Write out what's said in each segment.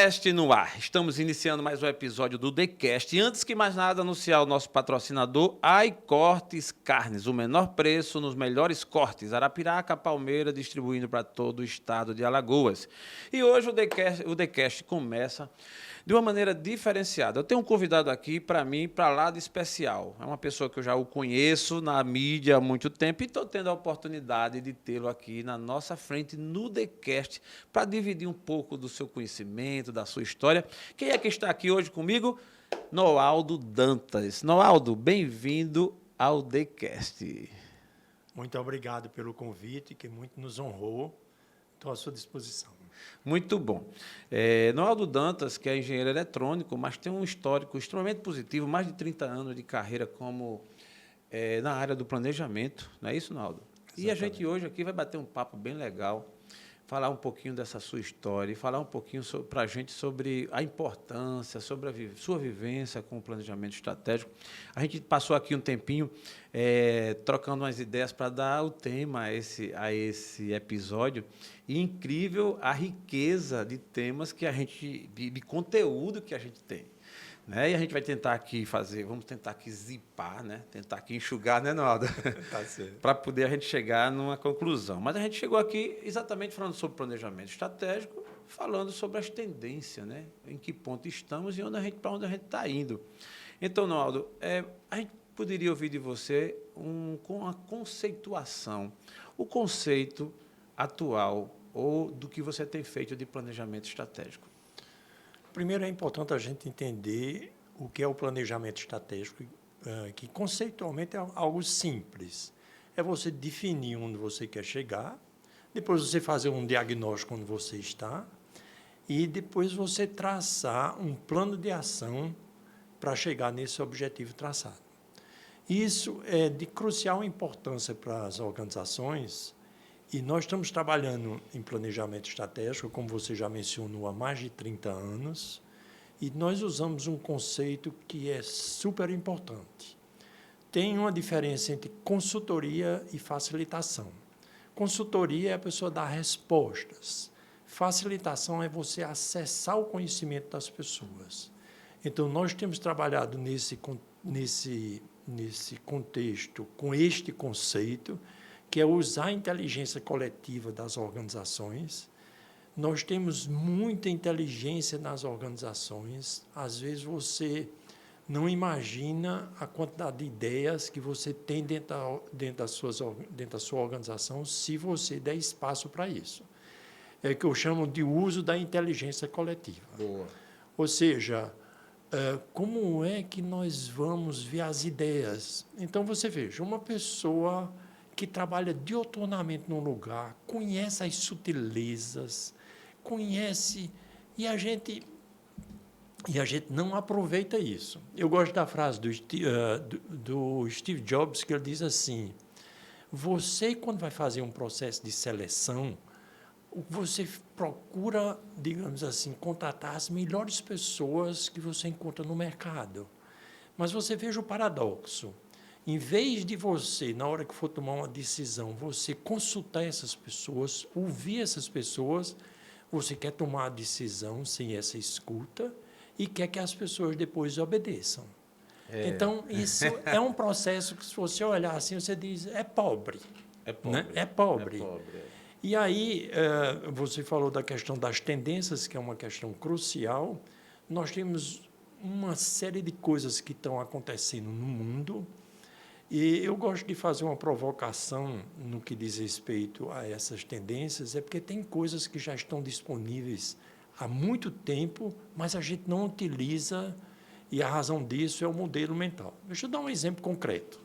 TheCast no ar. Estamos iniciando mais um episódio do TheCast. E antes que mais nada, anunciar o nosso patrocinador, iCortes Carnes. O menor preço nos melhores cortes. Arapiraca, Palmeira, distribuindo para todo o estado de Alagoas. E hoje o TheCast começa de uma maneira diferenciada. Eu tenho um convidado aqui, para mim, para lá de especial. É uma pessoa que eu já o conheço na mídia há muito tempo e estou tendo a oportunidade de tê-lo aqui na nossa frente no TheCast para dividir um pouco do seu conhecimento, da sua história. Quem é que está aqui hoje comigo? Noaldo Dantas. Noaldo, bem-vindo ao TheCast. Muito obrigado pelo convite, que muito nos honrou. Estou à sua disposição. Muito bom. Noaldo Dantas, que é engenheiro eletrônico, mas tem um histórico extremamente positivo, mais de 30 anos de carreira na área do planejamento. Não é isso, Noaldo? Exatamente. E a gente hoje aqui vai bater um papo bem legal, falar um pouquinho dessa sua história e falar um pouquinho para a gente sobre a importância, sobre a sua vivência com o planejamento estratégico. A gente passou aqui um tempinho trocando umas ideias para dar o tema a esse episódio. E incrível a riqueza de temas que a gente, de conteúdo que a gente tem. Né? E a gente vai tentar aqui vamos tentar aqui zipar, né? Tentar aqui enxugar, né, Noaldo? Tá certo. Para poder a gente chegar numa conclusão. Mas a gente chegou aqui exatamente falando sobre planejamento estratégico, falando sobre as tendências, né? Em que ponto estamos e para onde a gente está indo. Então, Noaldo, a gente poderia ouvir de você com a conceituação, o conceito atual ou do que você tem feito de planejamento estratégico. Primeiro, é importante a gente entender o que é o planejamento estratégico, que conceitualmente é algo simples. É você definir onde você quer chegar, depois você fazer um diagnóstico onde você está e depois você traçar um plano de ação para chegar nesse objetivo traçado. Isso é de crucial importância para as organizações. E nós estamos trabalhando em planejamento estratégico, como você já mencionou, há mais de 30 anos, e nós usamos um conceito que é super importante. Tem uma diferença entre consultoria e facilitação. Consultoria é a pessoa dar respostas. Facilitação é você acessar o conhecimento das pessoas. Então, nós temos trabalhado nesse contexto, com este conceito, que é usar a inteligência coletiva das organizações. Nós temos muita inteligência nas organizações. Às vezes, você não imagina a quantidade de ideias que você tem dentro da sua organização se você der espaço para isso. É o que eu chamo de uso da inteligência coletiva. Boa. Ou seja, como é que nós vamos ver as ideias? Então, você veja, uma pessoa que trabalha dioturnamente num lugar, conhece as sutilezas, e a gente não aproveita isso. Eu gosto da frase do Steve Jobs, que ele diz assim: você, quando vai fazer um processo de seleção, você procura, digamos assim, contratar as melhores pessoas que você encontra no mercado. Mas você veja o paradoxo. Em vez de você, na hora que for tomar uma decisão, você consultar essas pessoas, ouvir essas pessoas, você quer tomar a decisão sem essa escuta e quer que as pessoas depois obedeçam. Então, isso é um processo que, se você olhar assim, você diz, é pobre. É pobre. Né? É pobre. É pobre. E aí, você falou da questão das tendências, que é uma questão crucial. Nós temos uma série de coisas que estão acontecendo no mundo. E eu gosto de fazer uma provocação no que diz respeito a essas tendências, porque tem coisas que já estão disponíveis há muito tempo, mas a gente não utiliza, e a razão disso é o modelo mental. Deixa eu dar um exemplo concreto.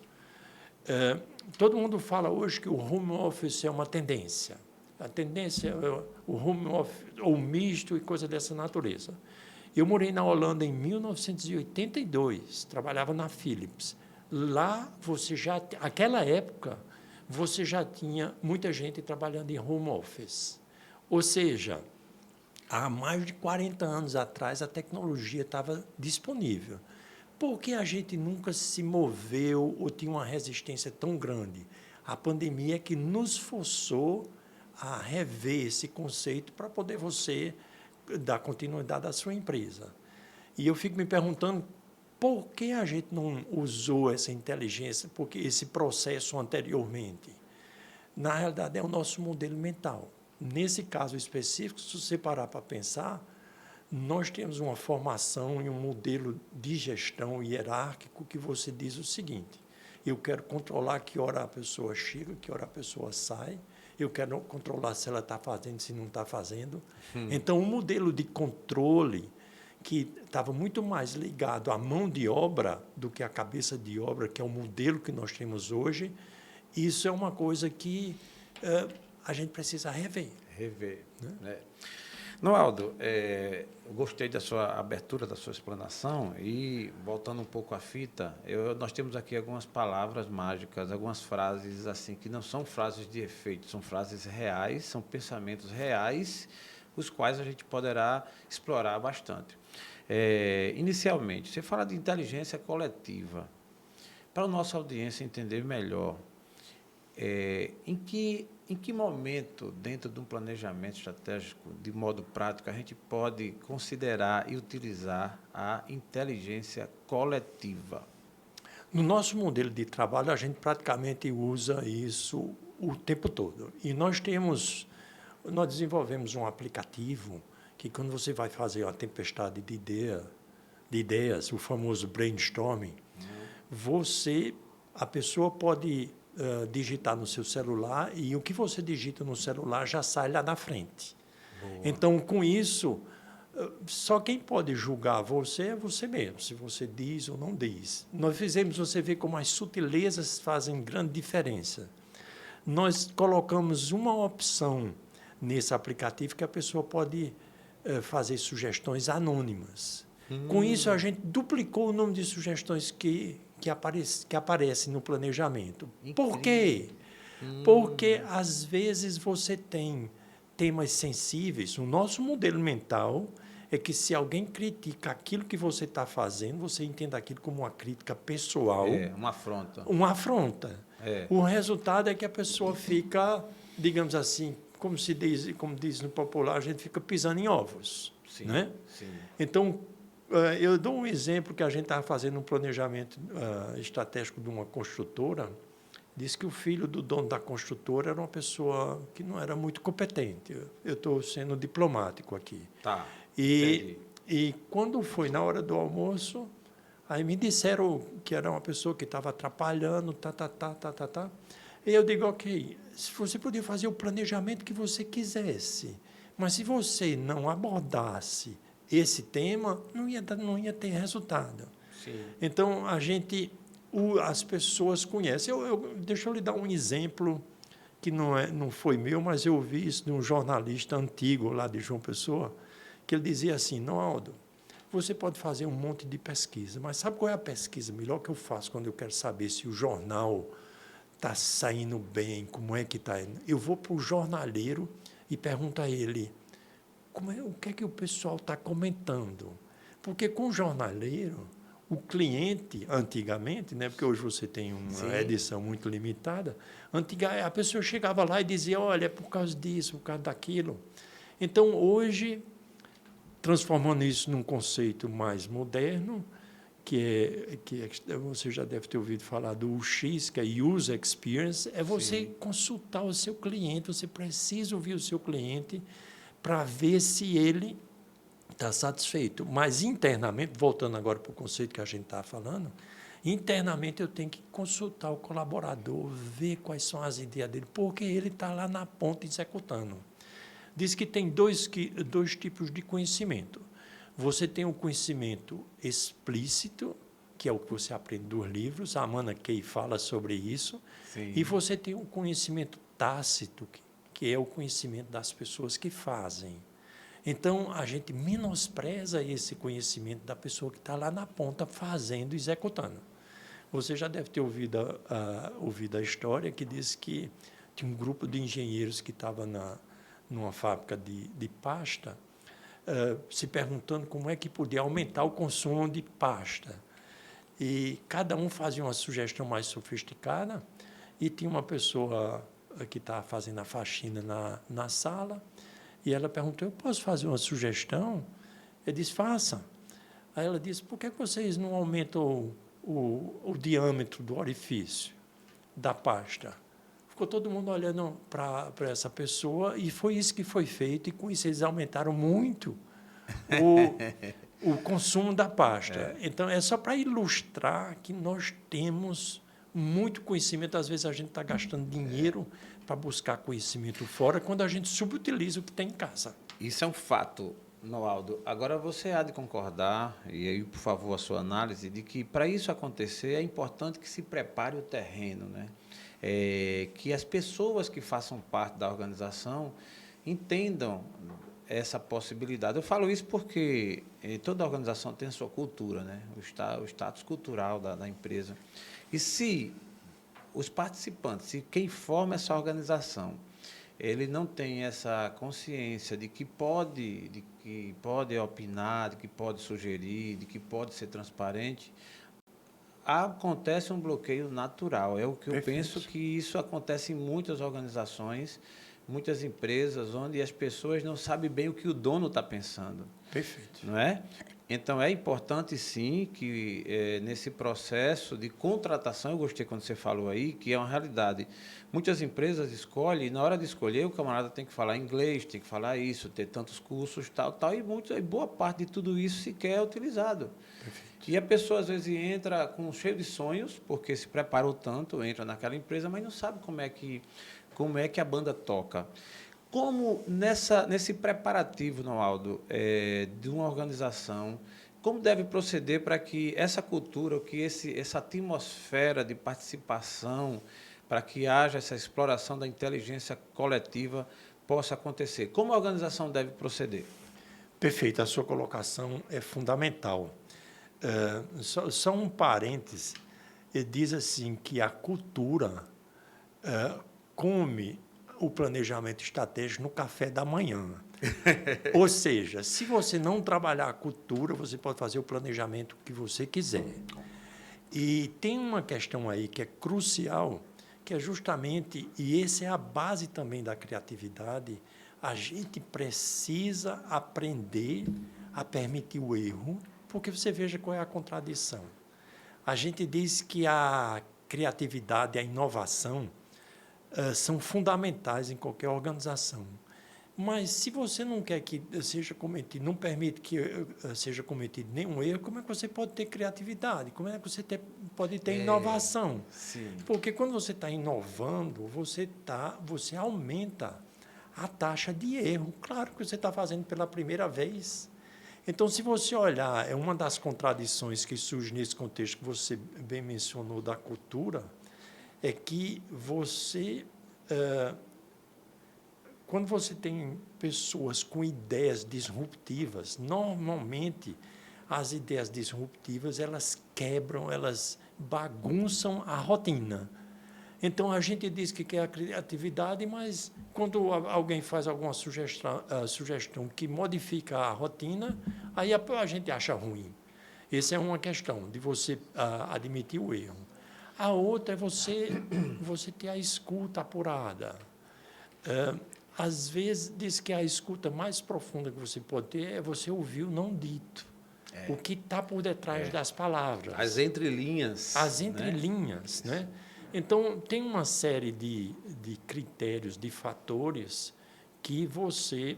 Todo mundo fala hoje que o home office é uma tendência. A tendência é o home office, ou misto e coisa dessa natureza. Eu morei na Holanda em 1982, trabalhava na Philips. Lá, naquela época, você já tinha muita gente trabalhando em home office. Ou seja, há mais de 40 anos atrás, a tecnologia estava disponível. Por que a gente nunca se moveu ou tinha uma resistência tão grande? A pandemia é que nos forçou a rever esse conceito para poder você dar continuidade à sua empresa. E eu fico me perguntando por que a gente não usou essa inteligência, porque esse processo anteriormente. Na realidade, é o nosso modelo mental. Nesse caso específico, se você parar para pensar, nós temos uma formação e um modelo de gestão hierárquico que você diz o seguinte: eu quero controlar que hora a pessoa chega, que hora a pessoa sai, eu quero controlar se ela está fazendo, se não está fazendo. Então, um modelo de controle que estava muito mais ligado à mão de obra do que à cabeça de obra, que é o modelo que nós temos hoje, isso é uma coisa que a gente precisa rever. Rever. Né? Noaldo, eu gostei da sua abertura, da sua explanação, e voltando um pouco à fita, nós temos aqui algumas palavras mágicas, algumas frases assim que não são frases de efeito, são frases reais, são pensamentos reais, os quais a gente poderá explorar bastante. Inicialmente, você fala de inteligência coletiva. Para a nossa audiência entender melhor, em que momento, dentro de um planejamento estratégico, de modo prático, a gente pode considerar e utilizar a inteligência coletiva? No nosso modelo de trabalho, a gente praticamente usa isso o tempo todo. E nós desenvolvemos um aplicativo que, quando você vai fazer uma tempestade de ideias, o famoso brainstorming, a pessoa pode digitar no seu celular e o que você digita no celular já sai lá na frente. Boa. Então, com isso, só quem pode julgar você é você mesmo, se você diz ou não diz. Nós fizemos você ver como as sutilezas fazem grande diferença. Nós colocamos uma opção nesse aplicativo que a pessoa pode fazer sugestões anônimas. Com isso, a gente duplicou o número de sugestões que aparece no planejamento. Incrível. Por quê? Porque, às vezes, você tem temas sensíveis. O nosso modelo mental é que, se alguém critica aquilo que você está fazendo, você entenda aquilo como uma crítica pessoal. Uma afronta. Uma afronta. O resultado é que a pessoa fica, digamos assim, como diz no popular, a gente fica pisando em ovos. Sim, né? Sim. Então, eu dou um exemplo que a gente estava fazendo um planejamento estratégico de uma construtora. Disse que o filho do dono da construtora era uma pessoa que não era muito competente. Eu estou sendo diplomático aqui. Tá. E quando foi na hora do almoço, aí me disseram que era uma pessoa que estava atrapalhando, E eu digo, ok, você podia fazer o planejamento que você quisesse, mas se você não abordasse esse tema, não ia ter resultado. Sim. Então, as pessoas conhecem. Deixa eu lhe dar um exemplo que não foi meu, mas eu ouvi isso de um jornalista antigo lá de João Pessoa, que ele dizia assim: Noaldo, você pode fazer um monte de pesquisa, mas sabe qual é a pesquisa melhor que eu faço quando eu quero saber se o jornal está saindo bem, como é que está indo? Eu vou para o jornaleiro e pergunto a ele o que é que o pessoal está comentando. Porque com o jornaleiro, o cliente, antigamente, né, porque hoje você tem uma edição muito limitada, a pessoa chegava lá e dizia, olha, é por causa disso, por causa daquilo. Então, hoje, transformando isso num conceito mais moderno, que você já deve ter ouvido falar do UX, que é User Experience, é você consultar o seu cliente, você precisa ouvir o seu cliente para ver se ele está satisfeito. Mas, internamente, voltando agora para o conceito que a gente está falando, internamente eu tenho que consultar o colaborador, ver quais são as ideias dele, porque ele está lá na ponta executando. Diz que tem dois tipos de conhecimento. Você tem o conhecimento explícito, que é o que você aprende dos livros, a Amanda Key fala sobre isso, e você tem o conhecimento tácito, que é o conhecimento das pessoas que fazem. Então, a gente menospreza esse conhecimento da pessoa que está lá na ponta fazendo, executando. Você já deve ter ouvido a história que diz que tinha um grupo de engenheiros que estava numa fábrica de pasta, se perguntando como é que podia aumentar o consumo de pasta. E cada um fazia uma sugestão mais sofisticada, e tinha uma pessoa que estava fazendo a faxina na sala, E ela perguntou, eu posso fazer uma sugestão? Eu disse, faça. Aí ela disse, por que vocês não aumentam o diâmetro do orifício da pasta? Ficou todo mundo olhando para essa pessoa e foi isso que foi feito, e com isso eles aumentaram muito o consumo da pasta. Então, é só para ilustrar que nós temos muito conhecimento. Às vezes, a gente está gastando dinheiro para buscar conhecimento fora, quando a gente subutiliza o que tem em casa. Isso é um fato, Noaldo. Agora, você há de concordar, e aí, por favor, a sua análise, de que, para isso acontecer, é importante que se prepare o terreno, né? Que as pessoas que façam parte da organização entendam essa possibilidade. Eu falo isso porque toda organização tem a sua cultura, né? O status cultural da empresa. E se os participantes, se quem forma essa organização, ele não tem essa consciência de que pode opinar, de que pode sugerir, de que pode ser transparente, acontece um bloqueio natural. É o que eu penso que isso acontece em muitas organizações, muitas empresas, onde as pessoas não sabem bem o que o dono está pensando. Perfeito. Não é? Então, é importante, sim, que nesse processo de contratação, eu gostei quando você falou aí, que é uma realidade. Muitas empresas escolhem, e na hora de escolher, o camarada tem que falar inglês, tem que falar isso, ter tantos cursos, tal, e boa parte de tudo isso sequer é utilizado. Perfeito. E a pessoa, às vezes, entra cheio de sonhos, porque se preparou tanto, entra naquela empresa, mas não sabe como é que a banda toca. Como nesse preparativo, Noaldo, de uma organização, como deve proceder para que essa cultura, que essa atmosfera de participação, para que haja essa exploração da inteligência coletiva possa acontecer? Como a organização deve proceder? Perfeito, a sua colocação é fundamental. Só um parêntese, ele diz assim que a cultura come o planejamento estratégico no café da manhã. Ou seja, se você não trabalhar a cultura, você pode fazer o planejamento que você quiser. E tem uma questão aí que é crucial, que é justamente, e essa é a base também da criatividade, a gente precisa aprender a permitir o erro, porque você veja qual é a contradição. A gente diz que a criatividade, a inovação, são fundamentais em qualquer organização. Mas, se você não quer que seja cometido, não permite que seja cometido nenhum erro, como é que você pode ter criatividade? Como é que você pode ter inovação? Sim. Porque, quando você está inovando, você aumenta a taxa de erro. Claro que você está fazendo pela primeira vez. Então, se você olhar, é uma das contradições que surge nesse contexto que você bem mencionou da cultura, é que você, quando você tem pessoas com ideias disruptivas, normalmente as ideias disruptivas, elas quebram, elas bagunçam a rotina. Então, a gente diz que quer a criatividade, mas quando alguém faz alguma sugestão que modifica a rotina, aí a gente acha ruim. Essa é uma questão de você admitir o erro. A outra é você ter a escuta apurada. Às vezes, diz que a escuta mais profunda que você pode ter é você ouvir o não dito. O que está por detrás das palavras. As entrelinhas. As entrelinhas, né? Então, tem uma série de critérios, de fatores que você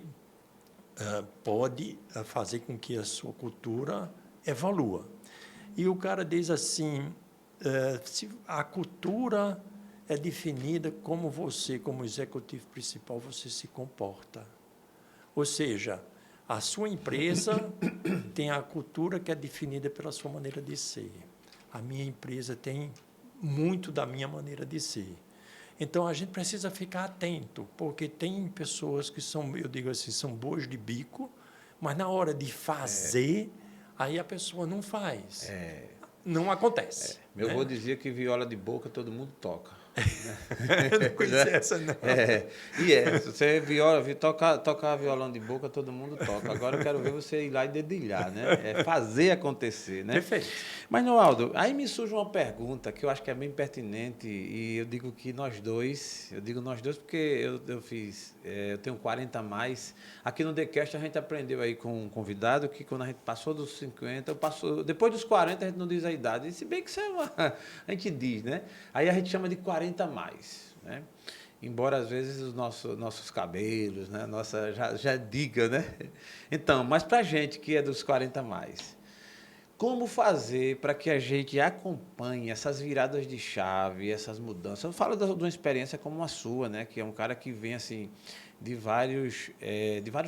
pode fazer com que a sua cultura evolua. E o cara diz assim, a cultura é definida como você, como executivo principal, você se comporta. Ou seja, a sua empresa tem a cultura que é definida pela sua maneira de ser. A minha empresa tem muito da minha maneira de ser. Então, a gente precisa ficar atento, porque tem pessoas que são, eu digo assim, são boas de bico, mas na hora de fazer, aí a pessoa não faz. Não acontece. Meu avô dizia que viola de boca todo mundo toca. Eu não conhecia essa, não. Se você tocar violão de boca, todo mundo toca. Agora eu quero ver você ir lá e dedilhar, né? É fazer acontecer, né? Perfeito. Mas, Noaldo, aí me surge uma pergunta que eu acho que é bem pertinente e eu digo que nós dois, eu digo nós dois porque eu tenho 40 a mais. Aqui no TheCast a gente aprendeu aí com um convidado que quando a gente passou dos 50, depois dos 40 a gente não diz a idade, e se bem que isso a gente diz, né? Aí a gente chama de 40 a mais, né? Embora às vezes os nossos cabelos, né? Já diga, né? Então, mas pra gente que é dos 40 a mais, como fazer para que a gente acompanhe essas viradas de chave, essas mudanças? Eu falo de uma experiência como a sua, né? Que é um cara que vem assim de vários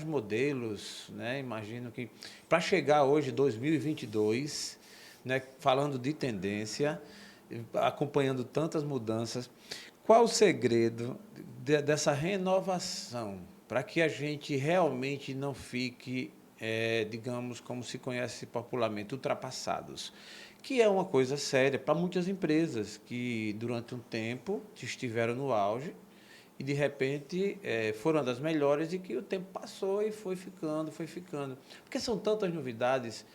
modelos, né? Imagino que para chegar hoje 2022, né? Falando de tendência, acompanhando tantas mudanças, qual o segredo dessa renovação para que a gente realmente não fique digamos, como se conhece popularmente, ultrapassados, que é uma coisa séria para muitas empresas que, durante um tempo, estiveram no auge e, de repente, foram das melhores e que o tempo passou e foi ficando, foi ficando. Porque são tantas novidades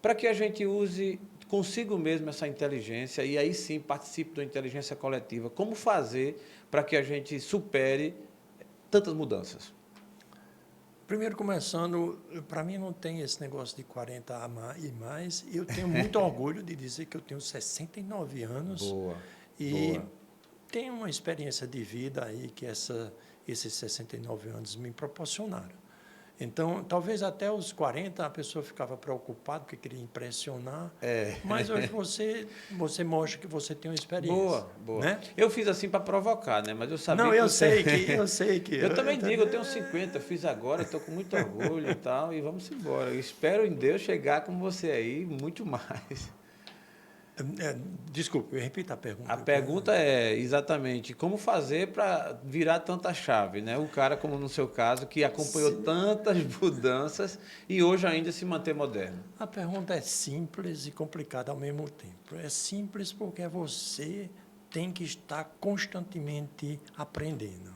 para que a gente use consigo mesmo essa inteligência e aí sim participe da inteligência coletiva. Como fazer para que a gente supere tantas mudanças? Primeiro, começando, para mim não tem esse negócio de 40 e mais. Eu tenho muito orgulho de dizer que eu tenho 69 anos. Boa, e boa. tenho uma experiência de vida aí que esses 69 anos me proporcionaram. Então, talvez até os 40 a pessoa ficava preocupada porque queria impressionar, mas hoje você mostra que você tem uma experiência. Boa, boa. Né? Eu fiz assim para provocar, né? Mas eu sabia Não, que eu você... sei que... Eu também digo, eu tenho 50, fiz agora, estou com muito orgulho e tal, e vamos embora. Eu espero em Deus chegar como você aí, muito mais. Desculpe, repita a pergunta. A pergunta é exatamente como fazer para virar tanta chave, né? O cara, como no seu caso, que acompanhou Sim. tantas mudanças e hoje ainda se manter moderno. A pergunta é simples e complicada ao mesmo tempo. É simples porque você tem que estar constantemente aprendendo.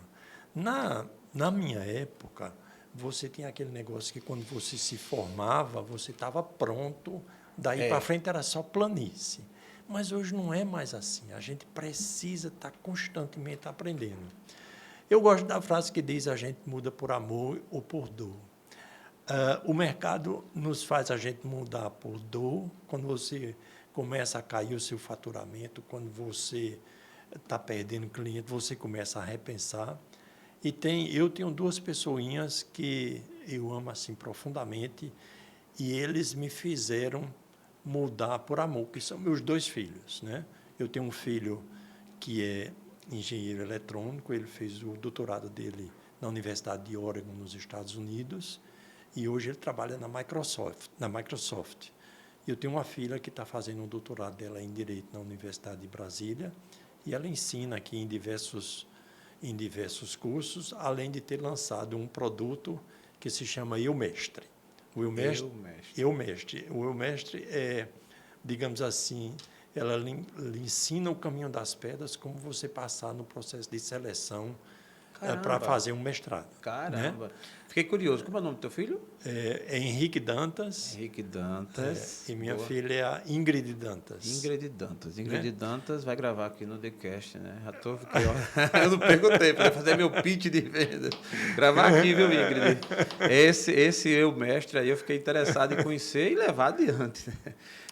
Na minha época, você tinha aquele negócio que quando você se formava, você estava pronto, daí para frente era só planície. Mas hoje não é mais assim. A gente precisa estar constantemente aprendendo. Eu gosto da frase que diz: a gente muda por amor ou por dor. O mercado nos faz a gente mudar por dor, quando você começa a cair o seu faturamento, quando você está perdendo cliente, você começa a repensar. Eu tenho duas pessoinhas que eu amo assim profundamente e eles me fizeram mudar por amor, que são meus dois filhos, né? Eu tenho um filho que é engenheiro eletrônico, ele fez o doutorado dele na Universidade de Oregon, nos Estados Unidos, e hoje ele trabalha na Microsoft. Eu tenho uma filha que está fazendo um doutorado dela em Direito na Universidade de Brasília, e ela ensina aqui em diversos cursos, além de ter lançado um produto que se chama Eu Mestre. O Eu Mestre é, digamos assim, ela lhe ensina o caminho das pedras, como você passar no processo de seleção para fazer um mestrado. Caramba! Né? Fiquei curioso. Como é o nome do teu filho? É Henrique Dantas. Henrique Dantas. E minha filha é a Ingrid Dantas. Ingrid Dantas. Ingrid Né? Dantas vai gravar aqui no TheCast, né? Eu não perguntei, para fazer meu pitch de venda. Gravar aqui, viu, Ingrid? Esse Eu Mestre aí eu fiquei interessado em conhecer e levar adiante.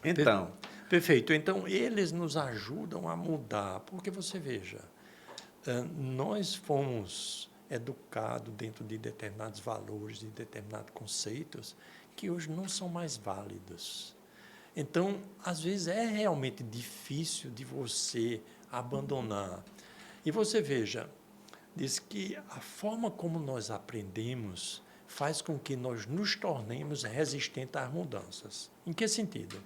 Então. Perfeito. Então, eles nos ajudam a mudar, porque você veja, nós fomos educados dentro de determinados valores, de determinados conceitos, que hoje não são mais válidos. Então, às vezes, é realmente difícil de você abandonar. E você veja, diz que a forma como nós aprendemos faz com que nós nos tornemos resistentes às mudanças. Em que sentido?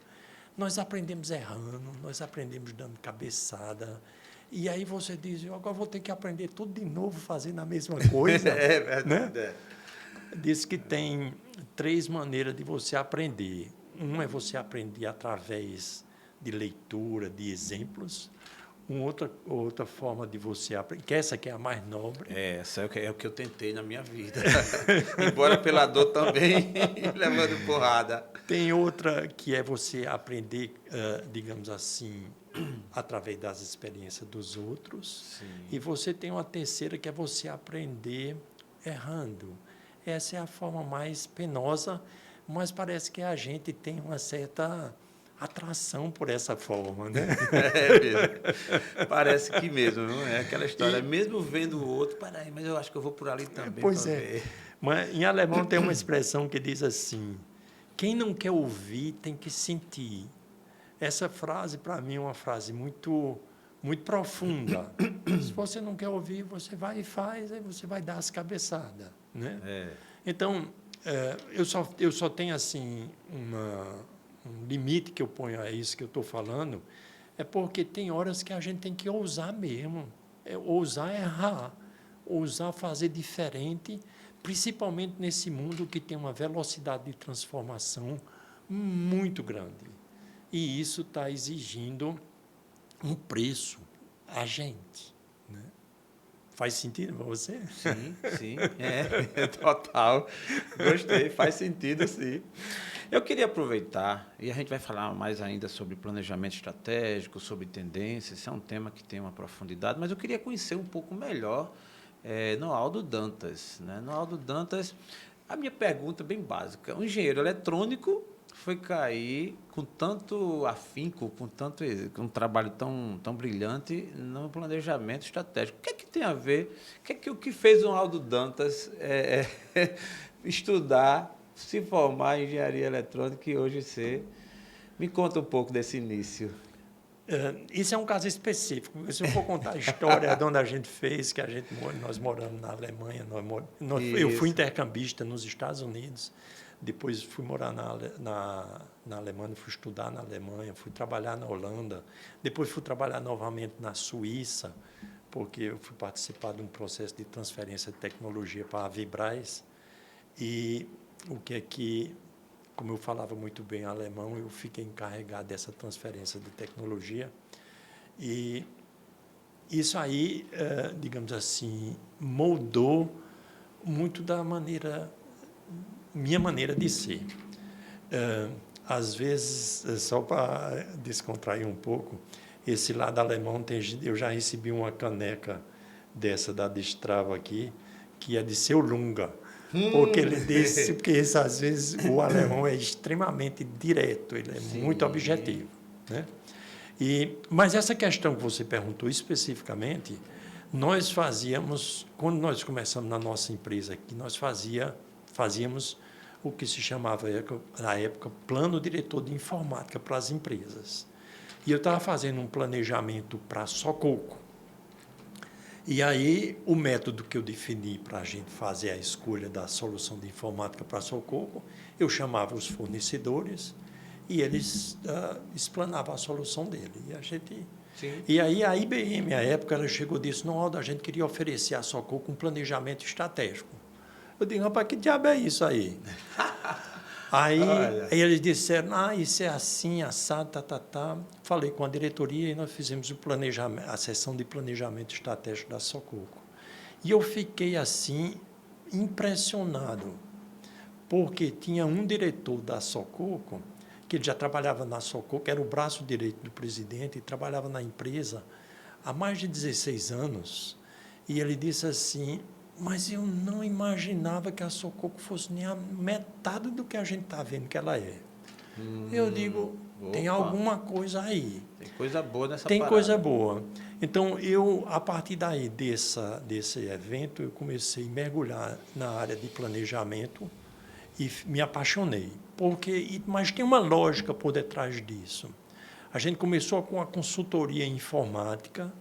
Nós aprendemos errando, nós aprendemos dando cabeçada, e aí você diz: eu agora vou ter que aprender tudo de novo, fazendo a mesma coisa. É verdade. Né? Diz que tem 3 maneiras de você aprender. Um é você aprender através de leitura, de exemplos. outra forma de você aprender, que essa que é a mais nobre. Essa é o que eu tentei na minha vida. Embora pela dor também, levando porrada. Tem outra que é você aprender, digamos assim, através das experiências dos outros. Sim. E você tem uma terceira que é você aprender errando. Essa é a forma mais penosa, mas parece que a gente tem uma certa atração por essa forma, né? É mesmo. Parece que mesmo, não é aquela história. Mesmo vendo o outro, peraí, mas eu acho que eu vou por ali também. Pois é. Ver. Mas em alemão tem uma expressão que diz assim: quem não quer ouvir tem que sentir. Essa frase, para mim, é uma frase muito, muito profunda. Se você não quer ouvir, você vai e faz, aí você vai dar as cabeçadas, né? Então, eu só tenho assim um limite que eu ponho a isso que eu estou falando, é porque tem horas que a gente tem que ousar mesmo, ousar errar, ousar fazer diferente, principalmente nesse mundo que tem uma velocidade de transformação muito grande. E isso está exigindo um preço a gente, né? Faz sentido para você? Sim, total. Gostei, faz sentido, sim. Eu queria aproveitar, e a gente vai falar mais ainda sobre planejamento estratégico, sobre tendências, esse é um tema que tem uma profundidade, mas eu queria conhecer um pouco melhor Noaldo Dantas. Né? Noaldo Dantas, a minha pergunta bem básica, um engenheiro eletrônico foi cair com tanto afinco, com um trabalho tão brilhante no planejamento estratégico. O que é que tem a ver? O que fez o Noaldo Dantas estudar, se formar em engenharia eletrônica e hoje ser? Me conta um pouco desse início. Isso é um caso específico. Se eu for contar a história de onde a gente fez, que nós moramos na Alemanha, eu fui intercambista nos Estados Unidos, depois fui morar na Alemanha, fui estudar na Alemanha, fui trabalhar na Holanda, depois fui trabalhar novamente na Suíça, porque eu fui participar de um processo de transferência de tecnologia para a Vibraz. E o que é que, como eu falava muito bem alemão, eu fiquei encarregado dessa transferência de tecnologia. E isso aí, digamos assim, moldou muito da minha maneira de ser. Às vezes, só para descontrair um pouco, esse lado alemão, eu já recebi uma caneca dessa da Destrava aqui, que é de seu Lunga. Porque ele disse, porque às vezes o alemão é extremamente direto, ele é muito objetivo, né? Mas essa questão que você perguntou especificamente, nós fazíamos, quando nós começamos na nossa empresa aqui, nós fazíamos o que se chamava, na época, plano diretor de informática para as empresas. E eu estava fazendo um planejamento para a Sococo. E aí, o método que eu defini para a gente fazer a escolha da solução de informática para a Sococo, eu chamava os fornecedores e eles explanavam a solução dele. E aí, a IBM, à época, ela chegou e disse: Noaldo, a gente queria oferecer à Sococo um planejamento estratégico. Eu digo: rapaz, que diabo é isso aí? Aí eles disseram: isso é assim, assado, Falei com a diretoria e nós fizemos a sessão de planejamento estratégico da Sococo. E eu fiquei assim, impressionado, porque tinha um diretor da Sococo, que ele já trabalhava na Sococo, era o braço direito do presidente, e trabalhava na empresa há mais de 16 anos, e ele disse assim: mas eu não imaginava que a Sococo fosse nem a metade do que a gente está vendo que ela é. Eu digo, tem alguma coisa aí. Tem coisa boa nessa Tem parada. coisa boa. Então, a partir daí, desse evento, eu comecei a mergulhar na área de planejamento e me apaixonei. Mas tem uma lógica por detrás disso. A gente começou com a consultoria em informática.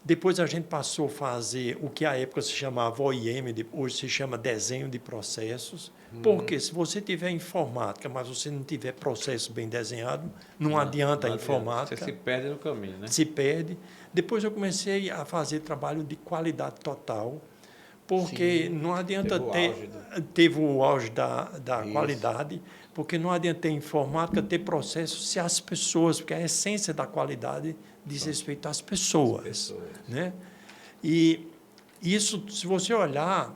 Depois a gente passou a fazer o que à época se chamava OIM, hoje se chama desenho de processos, porque se você tiver informática, mas você não tiver processo bem desenhado, não adianta a informática. Você se perde no caminho, né? Se perde. Depois eu comecei a fazer trabalho de qualidade total, porque Sim, não adianta teve o ter... auge Teve o auge da Isso. qualidade, porque não adianta ter informática, ter processo, se as pessoas, porque a essência da qualidade diz respeito às pessoas. Né? E isso, se você olhar,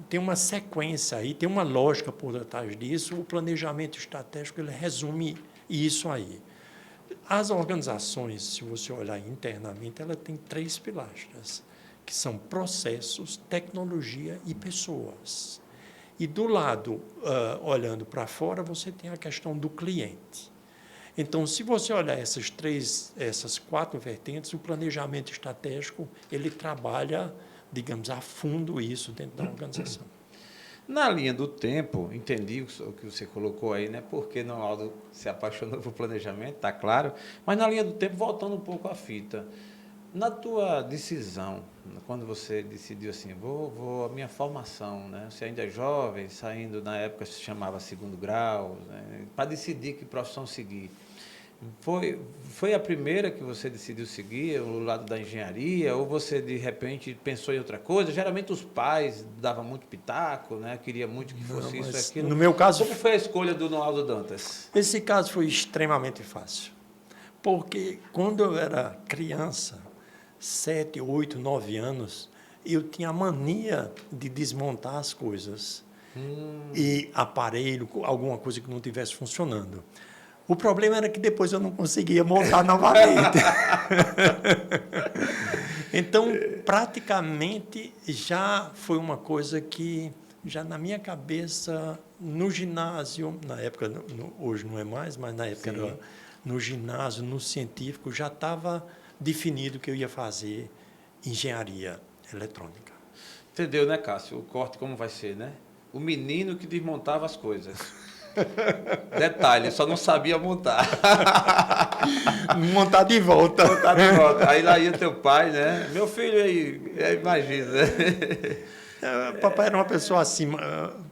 tem uma sequência aí, tem uma lógica por detrás disso. O planejamento estratégico ele resume isso aí. As organizações, se você olhar internamente, ela tem 3 pilastras, que são processos, tecnologia e pessoas. E do lado, olhando para fora, você tem a questão do cliente. Então, se você olhar essas 4 vertentes, o planejamento estratégico, ele trabalha, digamos, a fundo isso dentro da organização. Na linha do tempo, entendi o que você colocou aí, né? Porque Noaldo se apaixonou por planejamento, tá claro. Mas na linha do tempo, voltando um pouco à fita, na tua decisão, quando você decidiu assim, a minha formação, né? Você ainda é jovem, saindo na época se chamava segundo grau, né? Para decidir que profissão seguir. Foi a primeira que você decidiu seguir, o lado da engenharia, ou você de repente pensou em outra coisa? Geralmente os pais davam muito pitaco, né? Queria muito que fosse isso e aquilo. No meu caso, como foi a escolha do Noaldo Dantas? Esse caso foi extremamente fácil, porque quando eu era criança, 7, 8, 9 anos, eu tinha a mania de desmontar as coisas. E aparelho, alguma coisa que não estivesse funcionando. O problema era que depois eu não conseguia montar novamente. Então, praticamente, já foi uma coisa que, já na minha cabeça, no ginásio, na época, hoje não é mais, mas na época era no ginásio, no científico, já estava definido que eu ia fazer engenharia eletrônica. Entendeu, né, Cássio? O corte como vai ser, né? O menino que desmontava as coisas. Detalhe, só não sabia montar. Montar de volta. Montar de volta. Aí lá ia teu pai, né? Meu filho aí, imagina. Papai era uma pessoa assim,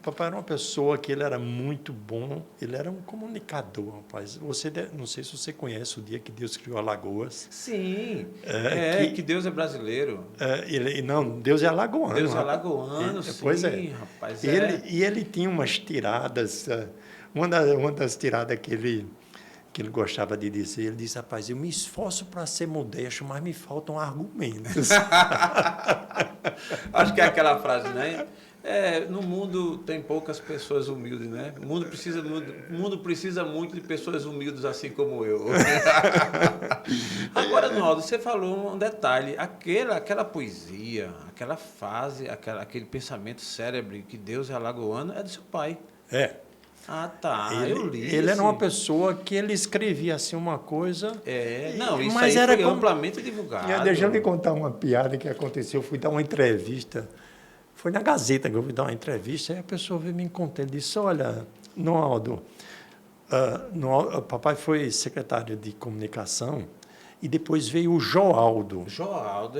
papai era uma pessoa que ele era muito bom, ele era um comunicador, rapaz. Não sei se você conhece o dia que Deus criou Alagoas. Sim, que Deus é brasileiro. Não, Deus é alagoano. Deus é alagoano, sim, pois é. Rapaz. Ele tinha umas tiradas, uma das tiradas que ele gostava de dizer, ele disse, rapaz, eu me esforço para ser modesto, mas me faltam argumentos. Acho que é aquela frase, né? No mundo tem poucas pessoas humildes, né? O mundo precisa muito de pessoas humildes assim como eu. Agora, Naldo, você falou um detalhe, aquela poesia, aquela fase, aquele pensamento célebre que Deus é alagoano é do seu pai. É. Ah, tá. Eu li. Ele era uma pessoa que ele escrevia assim uma coisa. Isso mas aí era foi amplamente divulgado. Deixa eu lhe contar uma piada que aconteceu. Eu fui dar uma entrevista. Foi na Gazeta que eu fui dar uma entrevista. Aí a pessoa veio me contar. Ele disse: Olha, Noaldo, papai foi secretário de comunicação e depois veio o Joaldo. Joaldo,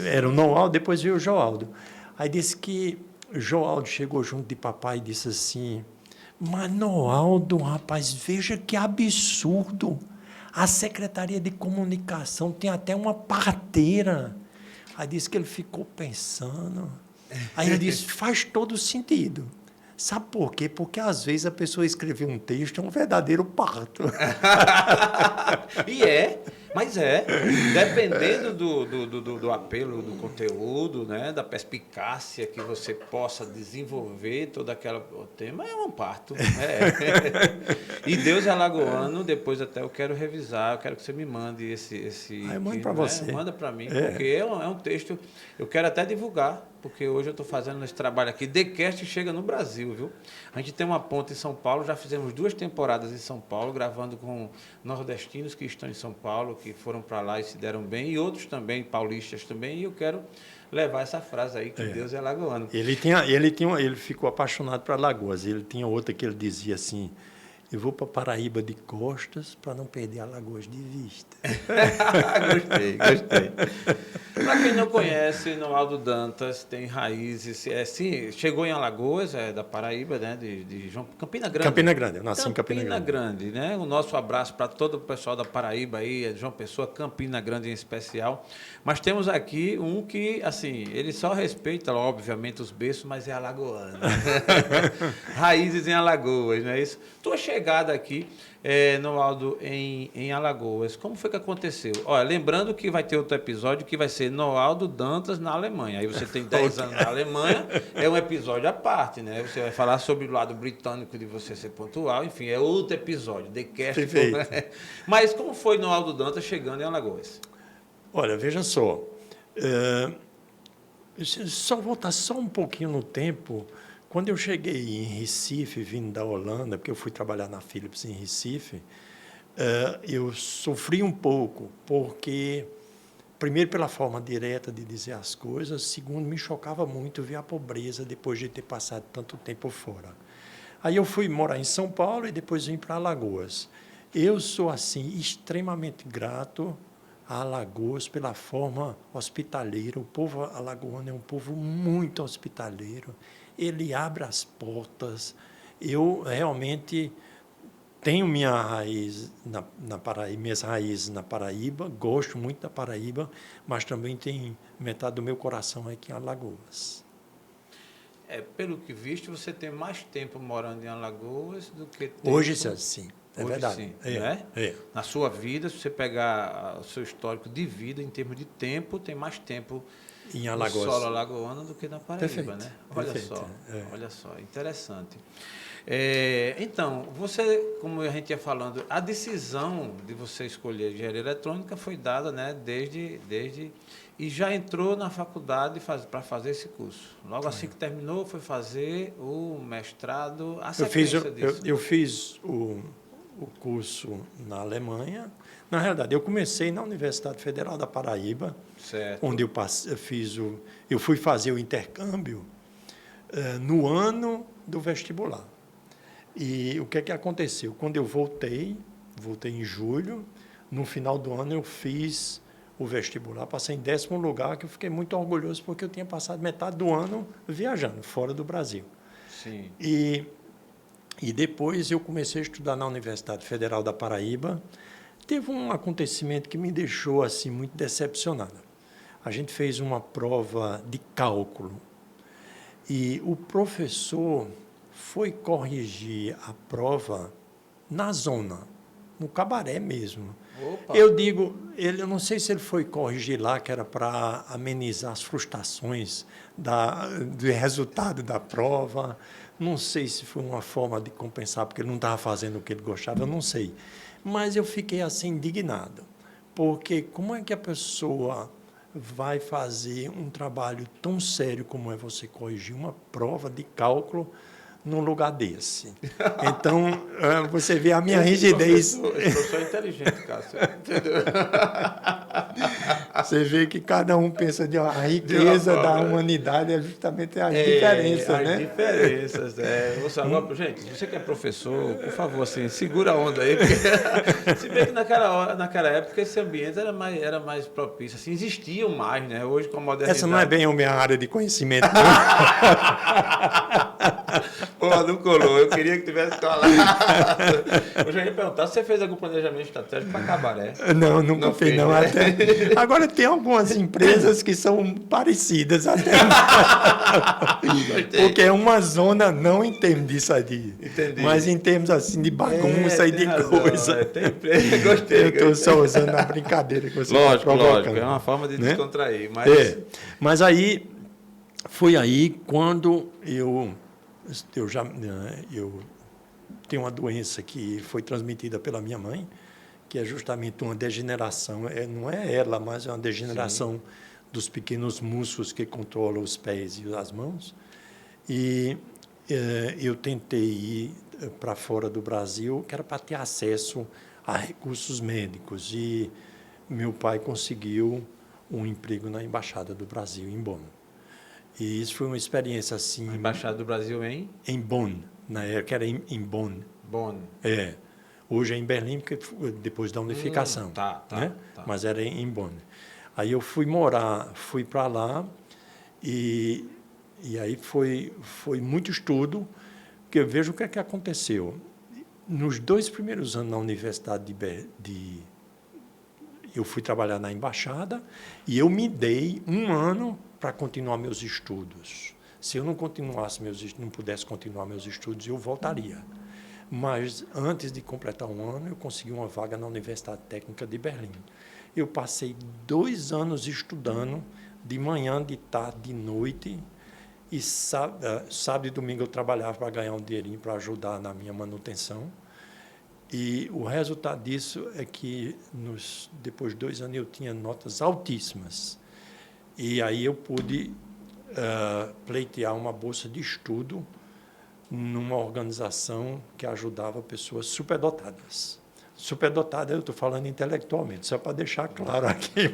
Era o Noaldo, depois veio o Joaldo. Aí disse que o Joaldo chegou junto de papai e disse assim: Mas, Noaldo, rapaz, veja que absurdo. A Secretaria de Comunicação tem até uma parteira. Aí disse que ele ficou pensando. Aí ele disse, faz todo sentido. Sabe por quê? Porque, às vezes, a pessoa escrever um texto é um verdadeiro parto. Mas dependendo do apelo do conteúdo, né, da perspicácia que você possa desenvolver todo aquele tema, é um parto. E Deus é alagoano, depois até eu quero revisar, eu quero que você me mande esse eu mando para você. Manda para mim, porque é um texto, eu quero até divulgar, porque hoje eu estou fazendo esse trabalho aqui, TheCast chega no Brasil, viu? A gente tem uma ponta em São Paulo, já fizemos 2 temporadas em São Paulo, gravando com nordestinos que estão em São Paulo, que foram para lá e se deram bem, e outros também, paulistas também, e eu quero levar essa frase aí, que Deus é alagoano. Ele ficou apaixonado por Alagoas, ele tinha outra que ele dizia assim, Eu vou para Paraíba de costas para não perder Alagoas de vista. Gostei. Para quem não conhece, Noaldo Dantas tem raízes. Sim, chegou em Alagoas, da Paraíba, né? De Campina Grande. Campina Grande, eu nasci em Campina Grande, né? O nosso abraço para todo o pessoal da Paraíba aí, João Pessoa, Campina Grande em especial. Mas temos aqui um que, assim, ele só respeita, obviamente, os berços, mas é alagoano. Raízes em Alagoas, não é isso? Tua chegada aqui, Noaldo, em Alagoas, como foi que aconteceu? Olha, lembrando que vai ter outro episódio que vai ser Noaldo Dantas na Alemanha. Aí você tem 10 anos na Alemanha, é um episódio à parte, né? Você vai falar sobre o lado britânico de você ser pontual, enfim, é outro episódio, The Cast. Mas como foi Noaldo Dantas chegando em Alagoas? Olha, veja só, só voltar só um pouquinho no tempo. Quando eu cheguei em Recife, vindo da Holanda, porque eu fui trabalhar na Philips em Recife, eu sofri um pouco, porque, primeiro, pela forma direta de dizer as coisas, segundo, me chocava muito ver a pobreza depois de ter passado tanto tempo fora. Aí eu fui morar em São Paulo e depois vim para Alagoas. Eu sou, assim, extremamente grato a Alagoas pela forma hospitaleira. O povo alagoano é um povo muito hospitaleiro. Ele abre as portas. Eu realmente tenho minha raiz na Paraíba, minhas raízes na Paraíba, gosto muito da Paraíba, mas também tem metade do meu coração aqui em Alagoas. Pelo que visto, você tem mais tempo morando em Alagoas do que tempo... Hoje, sim. É Hoje, verdade. Sim, né? Na sua vida, se você pegar o seu histórico de vida, em termos de tempo, tem mais tempo em no solo alagoano do que na Paraíba, perfeito, né? Perfeito, olha só, interessante. Então, você, como a gente ia falando, a decisão de você escolher engenharia eletrônica foi dada, né, desde e já entrou na faculdade para fazer esse curso. Logo assim que terminou, foi fazer o mestrado, a sequência disso. Eu fiz o curso na Alemanha. Na realidade, eu comecei na Universidade Federal da Paraíba, certo. Onde eu fui fazer o intercâmbio no ano do vestibular. E o que aconteceu? Quando eu voltei em julho, no final do ano eu fiz o vestibular, passei em 10º lugar, que eu fiquei muito orgulhoso, porque eu tinha passado metade do ano viajando, fora do Brasil. Sim. E depois eu comecei a estudar na Universidade Federal da Paraíba. Teve um acontecimento que me deixou assim muito decepcionado. A gente fez uma prova de cálculo e o professor foi corrigir a prova na zona, no cabaré mesmo. Opa. Eu não sei se ele foi corrigir lá, que era para amenizar as frustrações do resultado da prova. Não sei se foi uma forma de compensar, porque ele não estava fazendo o que ele gostava, eu não sei. Mas eu fiquei assim indignado, porque como é que a pessoa vai fazer um trabalho tão sério como é você corrigir uma prova de cálculo num lugar desse? Então, você vê a minha rigidez. Eu sou inteligente, Cássio. Entendeu? Você vê que cada um pensa de uma riqueza da humanidade, é justamente as diferenças, né? As diferenças, gente, você que é professor, por favor, assim, segura a onda aí, porque se vê que naquela época esse ambiente era mais propício, assim, existiam mais, né? Hoje, com a modernidade... Essa não é bem a minha área de conhecimento. Pô, não colou, eu queria que tivesse colado. Eu já ia perguntar se você fez algum planejamento estratégico para cabaré. Não, nunca fiz, não. Agora, tem algumas empresas que são parecidas até. Porque é uma zona, não em termos disso aí. Entendi. Mas em termos assim de bagunça e de razão, coisa. Gostei. Eu estou só usando a brincadeira que você está provocando. Lógico, é uma forma de descontrair. Mas aí, foi aí quando eu tenho uma doença que foi transmitida pela minha mãe, que é justamente uma degeneração, não é ela, mas é uma degeneração dos pequenos músculos que controlam os pés e as mãos. E eu tentei ir para fora do Brasil, que era para ter acesso a recursos médicos. E meu pai conseguiu um emprego na Embaixada do Brasil, em Bonn. E isso foi uma experiência assim... A Embaixada do Brasil em? Em Bonn, na época era em Bonn. Bonn. Hoje é em Berlim, porque depois da unificação. Né? Tá. Mas era em Bonn. Aí eu fui para lá e aí foi muito estudo, porque eu vejo o que é que aconteceu. Nos 2 primeiros anos na Universidade eu fui trabalhar na embaixada e eu me dei 1 ano para continuar meus estudos. Se eu não pudesse continuar meus estudos, eu voltaria. Mas antes de completar 1 ano, eu consegui uma vaga na Universidade Técnica de Berlim. Eu passei 2 anos estudando, de manhã, de tarde, de noite, e sábado e domingo eu trabalhava para ganhar um dinheirinho para ajudar na minha manutenção. E o resultado disso é que, depois de 2 anos, eu tinha notas altíssimas. E aí eu pude pleitear uma bolsa de estudo numa organização que ajudava pessoas superdotadas. Superdotada, eu estou falando intelectualmente, só para deixar claro aqui.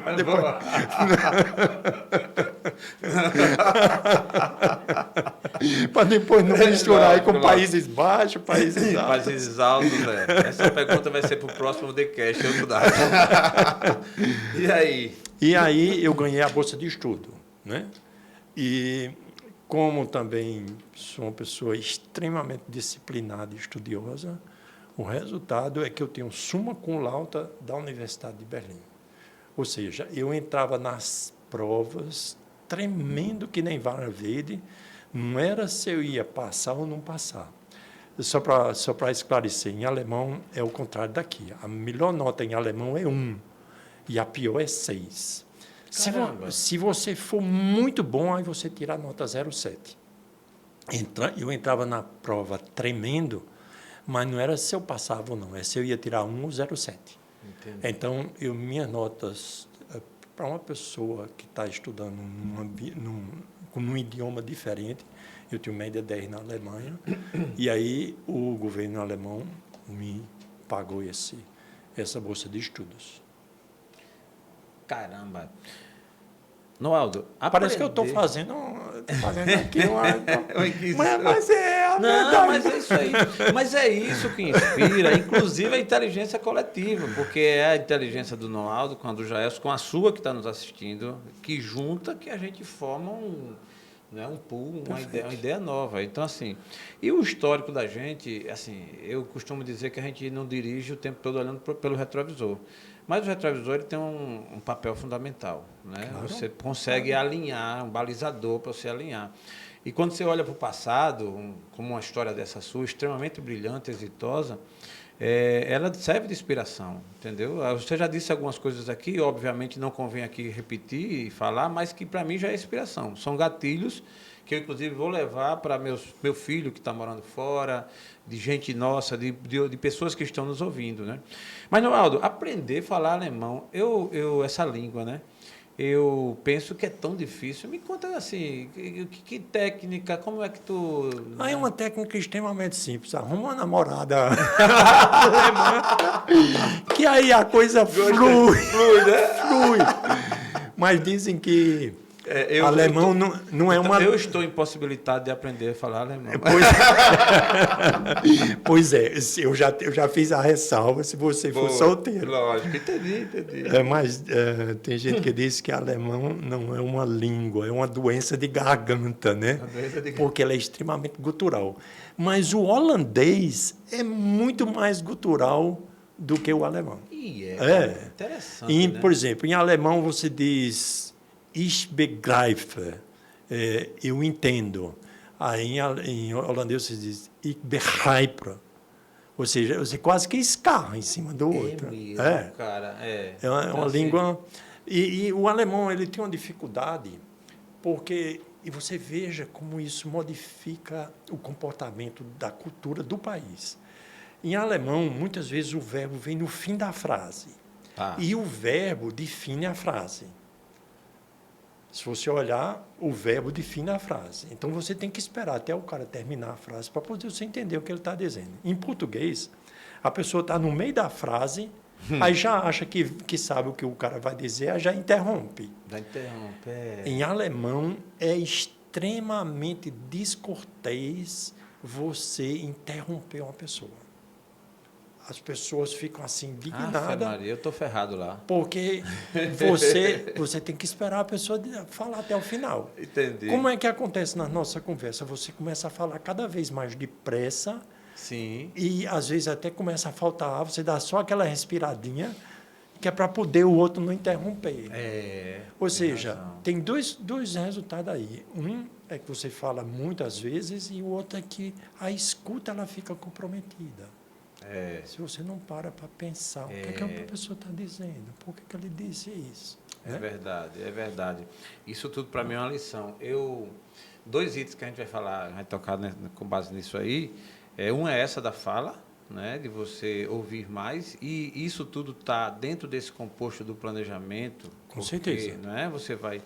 Para depois não misturar aí com países baixos, países altos. Países altos, Essa pergunta vai ser para o próximo TheCast. E aí? E aí eu ganhei a bolsa de estudo, né? E como também sou uma pessoa extremamente disciplinada e estudiosa, o resultado é que eu tenho summa cum laude da Universidade de Berlim. Ou seja, eu entrava nas provas tremendo que nem vara verde, não era se eu ia passar ou não passar. Só para esclarecer, em alemão é o contrário daqui. A melhor nota em alemão é 1 e a pior é 6. Se você for muito bom, aí você tira a nota 0,7. Eu entrava na prova tremendo, mas não era se eu passava ou não, é se eu ia tirar 1 ou 0,7. Então, minhas notas, para uma pessoa que está estudando num idioma diferente, eu tenho média 10 na Alemanha, e aí o governo alemão me pagou essa bolsa de estudos. Caramba! Noaldo, parece que eu estou fazendo aqui mas é a verdade. Não, mas é isso aí. Mas é isso que inspira, inclusive a inteligência coletiva, porque é a inteligência do Noaldo, com a do Jaelson, com a sua que está nos assistindo, que junta que a gente forma um pool, uma ideia nova. Então, assim, e o histórico da gente, assim, eu costumo dizer que a gente não dirige o tempo todo olhando pelo retrovisor. Mas o retrovisor ele tem um papel fundamental, né? Claro, você consegue alinhar, um balizador para você alinhar. E quando você olha para o passado, como uma história dessa sua, extremamente brilhante, exitosa, ela serve de inspiração, entendeu? Você já disse algumas coisas aqui, obviamente não convém aqui repetir e falar, mas que para mim já é inspiração. São gatilhos que eu, inclusive, vou levar para meu filho que está morando fora, de gente nossa, de pessoas que estão nos ouvindo, né? Mas, Noaldo, aprender a falar alemão, essa língua, né? Eu penso que é tão difícil. Me conta, assim, que técnica, como é que tu... É uma técnica extremamente simples. Arruma uma namorada alemã, que aí a coisa flui, né? Flui. Mas dizem que alemão não é uma... Eu estou impossibilitado de aprender a falar alemão. Pois é, eu já fiz a ressalva se você for solteiro. Lógico, entendi. Mas tem gente que diz que alemão não é uma língua, é uma doença de garganta, né? Porque ela é extremamente gutural. Mas o holandês é muito mais gutural do que o alemão. Interessante, né? Por exemplo, em alemão você diz Ich begreife, eu entendo. Aí em holandês você diz Ich begrijpe. Ou seja, você quase que escarra em cima do outro. Cara, é uma língua... E o alemão ele tem uma dificuldade, porque... E você veja como isso modifica o comportamento da cultura do país. Em alemão, muitas vezes o verbo vem no fim da frase. E o verbo define a frase. Se você olhar, o verbo define a frase. Então, você tem que esperar até o cara terminar a frase para poder você entender o que ele está dizendo. Em português, a pessoa está no meio da frase, aí já acha que sabe o que o cara vai dizer, aí já interrompe. Em alemão, é extremamente descortês você interromper uma pessoa. as pessoas ficam assim Ave indignadas, Maria, eu estou ferrado lá. porque você tem que esperar a pessoa falar até o final. Entendi. Como é que acontece na nossa conversa? Você começa a falar cada vez mais depressa Sim. e, às vezes, até começa a faltar ar, você dá só aquela respiradinha, que é para poder o outro não interromper. Ou seja, razão. tem dois resultados aí. Um é que você fala muitas vezes e o outro é que a escuta ela fica comprometida. Se você não para pensar o que a pessoa está dizendo, por que ele disse isso. É verdade, é verdade. Isso tudo para mim é uma lição. Dois itens que a gente vai falar, vai tocar com base nisso aí. Um é essa da fala, né, de você ouvir mais, e isso tudo está dentro desse composto do planejamento. Com certeza. Né, você vai...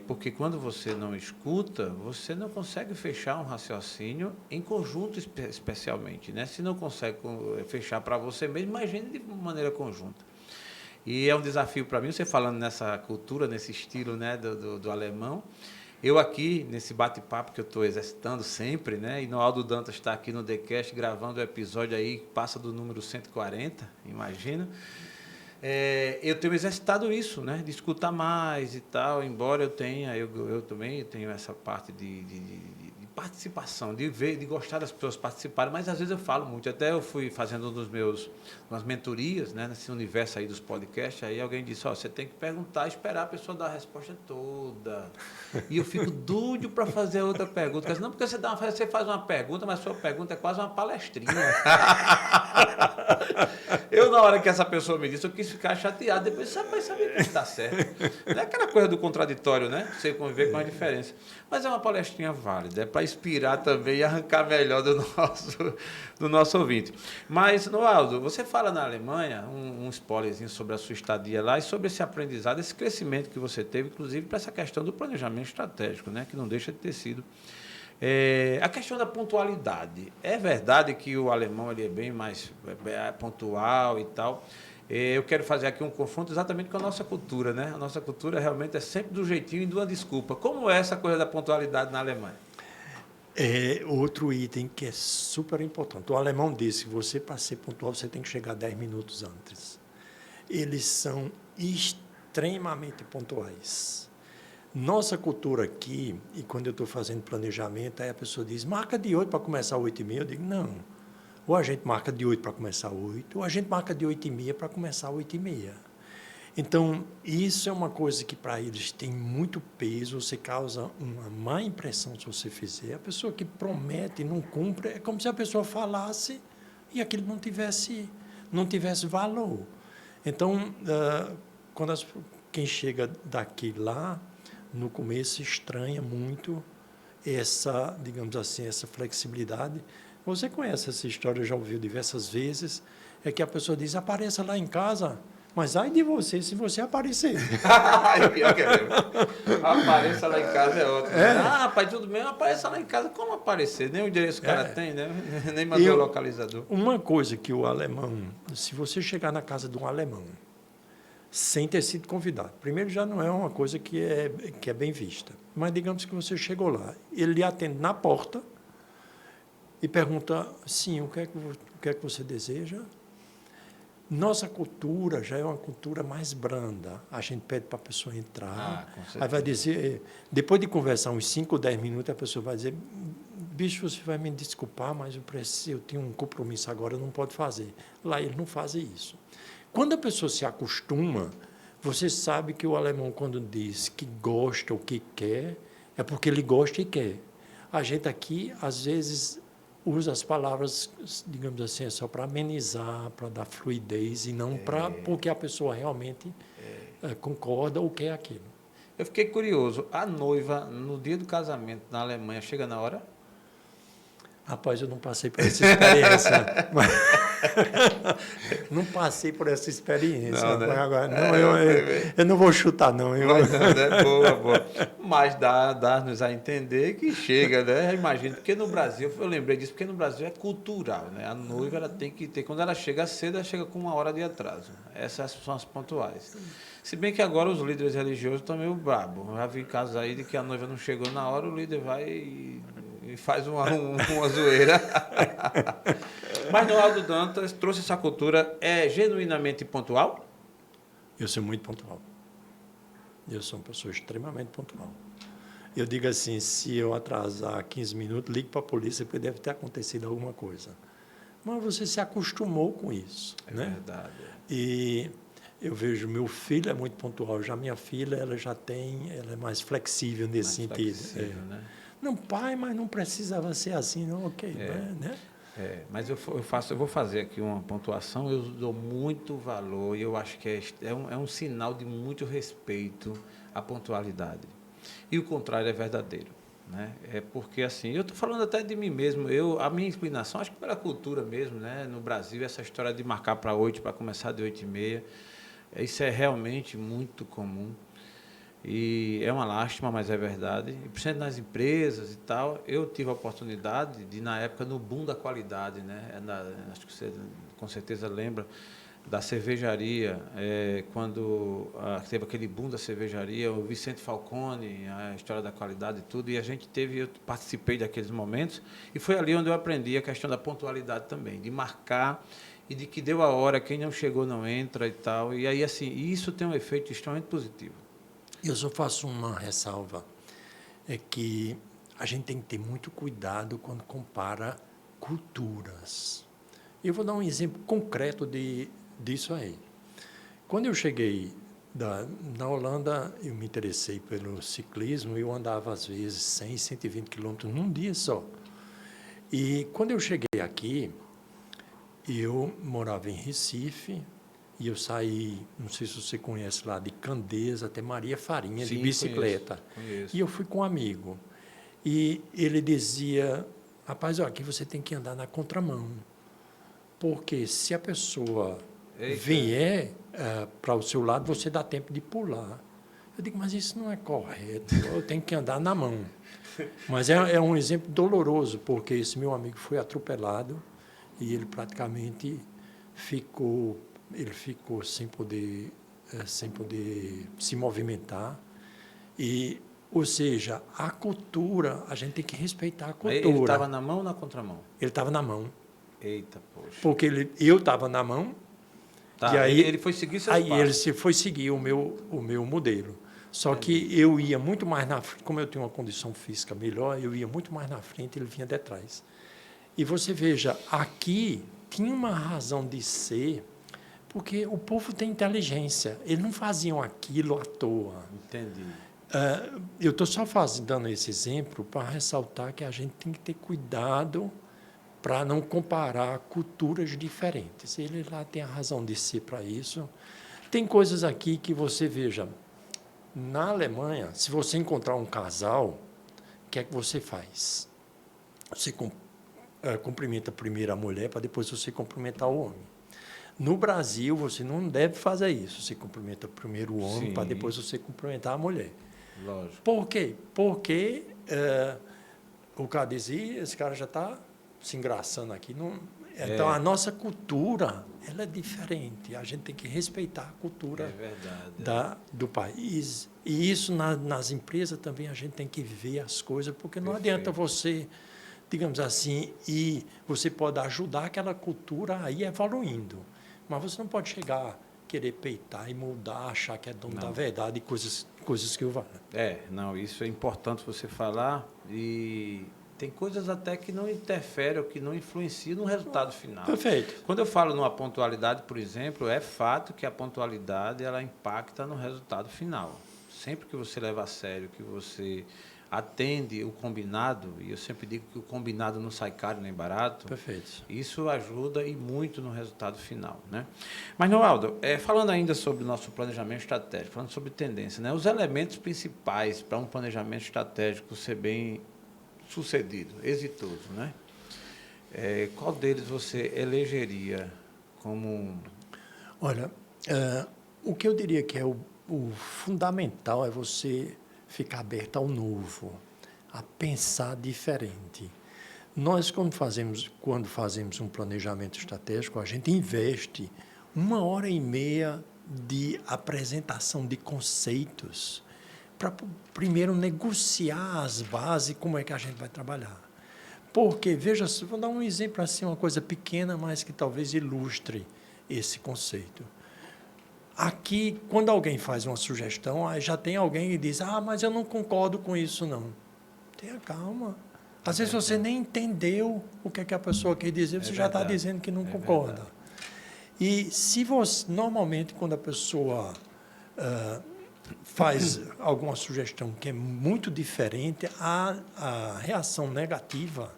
porque quando você não escuta, você não consegue fechar um raciocínio em conjunto, especialmente. Né? Se não consegue fechar para você mesmo, imagine de maneira conjunta. E é um desafio para mim, você falando nessa cultura, nesse estilo, né, do alemão. Eu aqui, nesse bate-papo que eu estou exercitando sempre, né, e Noaldo Dantas está aqui no TheCast gravando o episódio aí, passa do número 140, imagina. Eu tenho exercitado isso, né, de escutar mais e tal, embora eu também tenho essa parte de participação, de gostar das pessoas participarem, mas às vezes eu falo muito. Até eu fui fazendo umas mentorias, né, nesse universo aí dos podcasts, aí alguém disse, você tem que perguntar, esperar a pessoa dar a resposta toda. E eu fico doido para fazer outra pergunta. Não, porque você faz uma pergunta, mas a sua pergunta é quase uma palestrinha. Eu, na hora que essa pessoa me disse, eu quis ficar chateado. Depois, rapaz, sabe que está certo. Não é aquela coisa do contraditório, né? Você conviver com a diferença. Mas é uma palestrinha válida, é para inspirar também e arrancar melhor do nosso ouvinte. Mas, Noaldo, você fala na Alemanha, um spoilerzinho sobre a sua estadia lá e sobre esse aprendizado, esse crescimento que você teve, inclusive para essa questão do planejamento estratégico, né? Que não deixa de ter sido. A questão da pontualidade. É verdade que o alemão ele é bem mais pontual e tal. Eu quero fazer aqui um confronto exatamente com a nossa cultura, né? A nossa cultura realmente é sempre do jeitinho e de uma desculpa. Como é essa coisa da pontualidade na Alemanha? Outro item que é super importante. O alemão disse que você, para ser pontual, você tem que chegar 10 minutos antes. Eles são extremamente pontuais. Nossa cultura aqui, e quando eu estou fazendo planejamento, aí a pessoa diz, marca de 8 para começar 8h30. Eu digo, não. Ou a gente marca de 8 para começar 8, ou a gente marca de 8h30 para começar 8h30. Então, isso é uma coisa que para eles tem muito peso, você causa uma má impressão se você fizer. A pessoa que promete e não cumpre, é como se a pessoa falasse e aquilo não tivesse valor. Então, quem chega daqui lá, no começo estranha muito essa, digamos assim, essa flexibilidade. Você conhece essa história, já ouviu diversas vezes, é que a pessoa diz, apareça lá em casa, mas ai de você se você aparecer. Pior que é mesmo. Apareça lá em casa é ótimo. Rapaz, tudo bem, apareça lá em casa. Como aparecer? Nem o endereço o cara tem, né? Nem mandou o localizador. Uma coisa que o alemão, se você chegar na casa de um alemão, sem ter sido convidado, primeiro já não é uma coisa que é bem vista, mas digamos que você chegou lá, ele lhe atende na porta, e pergunta, sim, o que é que você deseja? Nossa cultura já é uma cultura mais branda. A gente pede para a pessoa entrar. Aí vai dizer, depois de conversar uns 5 ou 10 minutos, a pessoa vai dizer, bicho, você vai me desculpar, mas eu tenho um compromisso agora, eu não posso fazer. Lá eles não fazem isso. Quando a pessoa se acostuma, você sabe que o alemão, quando diz que gosta ou que quer, é porque ele gosta e quer. A gente aqui, às vezes, usa as palavras, digamos assim, só para amenizar, para dar fluidez, e não porque a pessoa realmente concorda ou quer aquilo. Eu fiquei curioso, a noiva, no dia do casamento na Alemanha, chega na hora? Rapaz, eu não passei por essa experiência. Não passei por essa experiência. Não, né? Agora, eu não vou chutar, não. Boa. Mas dá-nos a entender que chega, né? Imagino, porque no Brasil, eu lembrei disso, porque no Brasil é cultural, né? A noiva ela tem que ter, quando ela chega cedo, ela chega com 1 hora de atraso. Essas são as pontuais. Se bem que agora os líderes religiosos estão meio brabos. Eu já vi casos aí de que a noiva não chegou na hora, o líder vai e faz uma zoeira. Mas no Aldo Dantas trouxe essa cultura genuinamente pontual? Eu sou muito pontual. Eu sou uma pessoa extremamente pontual. Eu digo assim, se eu atrasar 15 minutos, ligo para a polícia, porque deve ter acontecido alguma coisa. Mas você se acostumou com isso. É né? verdade. E eu vejo, meu filho é muito pontual, já minha filha, ela é mais flexível nesse Mais sentido. flexível, né? Não, pai, mas não precisava ser assim, não, ok. Né? Mas eu vou fazer aqui uma pontuação. Eu dou muito valor e eu acho que é um sinal de muito respeito à pontualidade. E o contrário é verdadeiro. Né? É porque, assim, eu estou falando até de mim mesmo. A minha inclinação, acho que pela cultura mesmo, né? No Brasil, essa história de marcar para 8, para começar de 8h30, isso é realmente muito comum. E é uma lástima, mas é verdade. E principalmente nas empresas e tal, eu tive a oportunidade de, na época, no boom da qualidade, né? Acho que você com certeza lembra da cervejaria, quando teve aquele boom da cervejaria, o Vicente Falcone, a história da qualidade e tudo, e eu participei daqueles momentos, e foi ali onde eu aprendi a questão da pontualidade também, de marcar e de que deu a hora, quem não chegou não entra e tal. E aí, assim, isso tem um efeito extremamente positivo. Eu só faço uma ressalva, é que a gente tem que ter muito cuidado quando compara culturas. Eu vou dar um exemplo concreto disso aí. Quando eu cheguei na Holanda, eu me interessei pelo ciclismo, eu andava às vezes 100, 120 quilômetros num dia só. E quando eu cheguei aqui, eu morava em Recife, e eu saí, não sei se você conhece lá, de Candeias até Maria Farinha, Sim, de bicicleta. conheço. E eu fui com um amigo. E ele dizia, rapaz, ó, aqui você tem que andar na contramão. Porque se a pessoa vier para o seu lado, você dá tempo de pular. Eu digo, mas isso não é correto, eu tenho que andar na mão. Mas é um exemplo doloroso, porque esse meu amigo foi atropelado e ele praticamente ficou sem poder se movimentar. E, ou seja, a cultura, a gente tem que respeitar a cultura. Ele estava na mão ou na contramão? Ele estava na mão. Eita, poxa. Porque eu estava na mão, Tá, e aí ele foi seguir seus aí ele passos. foi seguir o meu modelo. Só Entendi. que eu ia muito mais na frente, como eu tinha uma condição física melhor, eu ia muito mais na frente, ele vinha de trás. E você veja, aqui tinha uma razão de ser, porque o povo tem inteligência. Eles não faziam aquilo à toa. Entendi. Eu estou só dando esse exemplo para ressaltar que a gente tem que ter cuidado para não comparar culturas diferentes. Ele lá tem a razão de ser para isso. Tem coisas aqui que você veja. Na Alemanha, se você encontrar um casal, o que é que você faz? Você cumprimenta primeiro a mulher para depois você cumprimentar o homem. No Brasil, você não deve fazer isso. Você cumprimenta primeiro o homem para depois você cumprimentar a mulher. Lógico. Por quê? Porque o cara dizia, esse cara já está se engraçando aqui. Não, então, a nossa cultura ela é diferente. A gente tem que respeitar a cultura do país. E isso nas empresas também a gente tem que ver as coisas, porque não adianta você, digamos assim, e você pode ajudar aquela cultura a ir evoluindo. Mas você não pode chegar, querer peitar e mudar, achar que é dono da verdade e coisas que eu falo. Não, isso é importante você falar e tem coisas até que não interferem ou que não influenciam no resultado final. Perfeito. Quando eu falo numa pontualidade, por exemplo, é fato que a pontualidade ela impacta no resultado final. Sempre que você leva a sério, que você atende o combinado, e eu sempre digo que o combinado não sai caro nem barato. Perfeito. Isso ajuda e muito no resultado final, né? Mas, Noaldo, falando ainda sobre o nosso planejamento estratégico, falando sobre tendência, né? Os elementos principais para um planejamento estratégico ser bem sucedido, exitoso, né? Qual deles você elegeria como... Olha, o que eu diria que é o fundamental é você ficar aberto ao novo, a pensar diferente. Nós, quando fazemos um planejamento estratégico, a gente investe 1h30 de apresentação de conceitos para, primeiro, negociar as bases, como é que a gente vai trabalhar. Porque, veja, vou dar um exemplo assim, uma coisa pequena, mas que talvez ilustre esse conceito. Aqui, quando alguém faz uma sugestão, aí já tem alguém que diz, mas eu não concordo com isso, não. Tenha calma. Às vezes você nem entendeu o que a pessoa quer dizer, você já está dizendo que não concorda. Verdade. E se você, normalmente, quando a pessoa faz alguma sugestão que é muito diferente, a reação negativa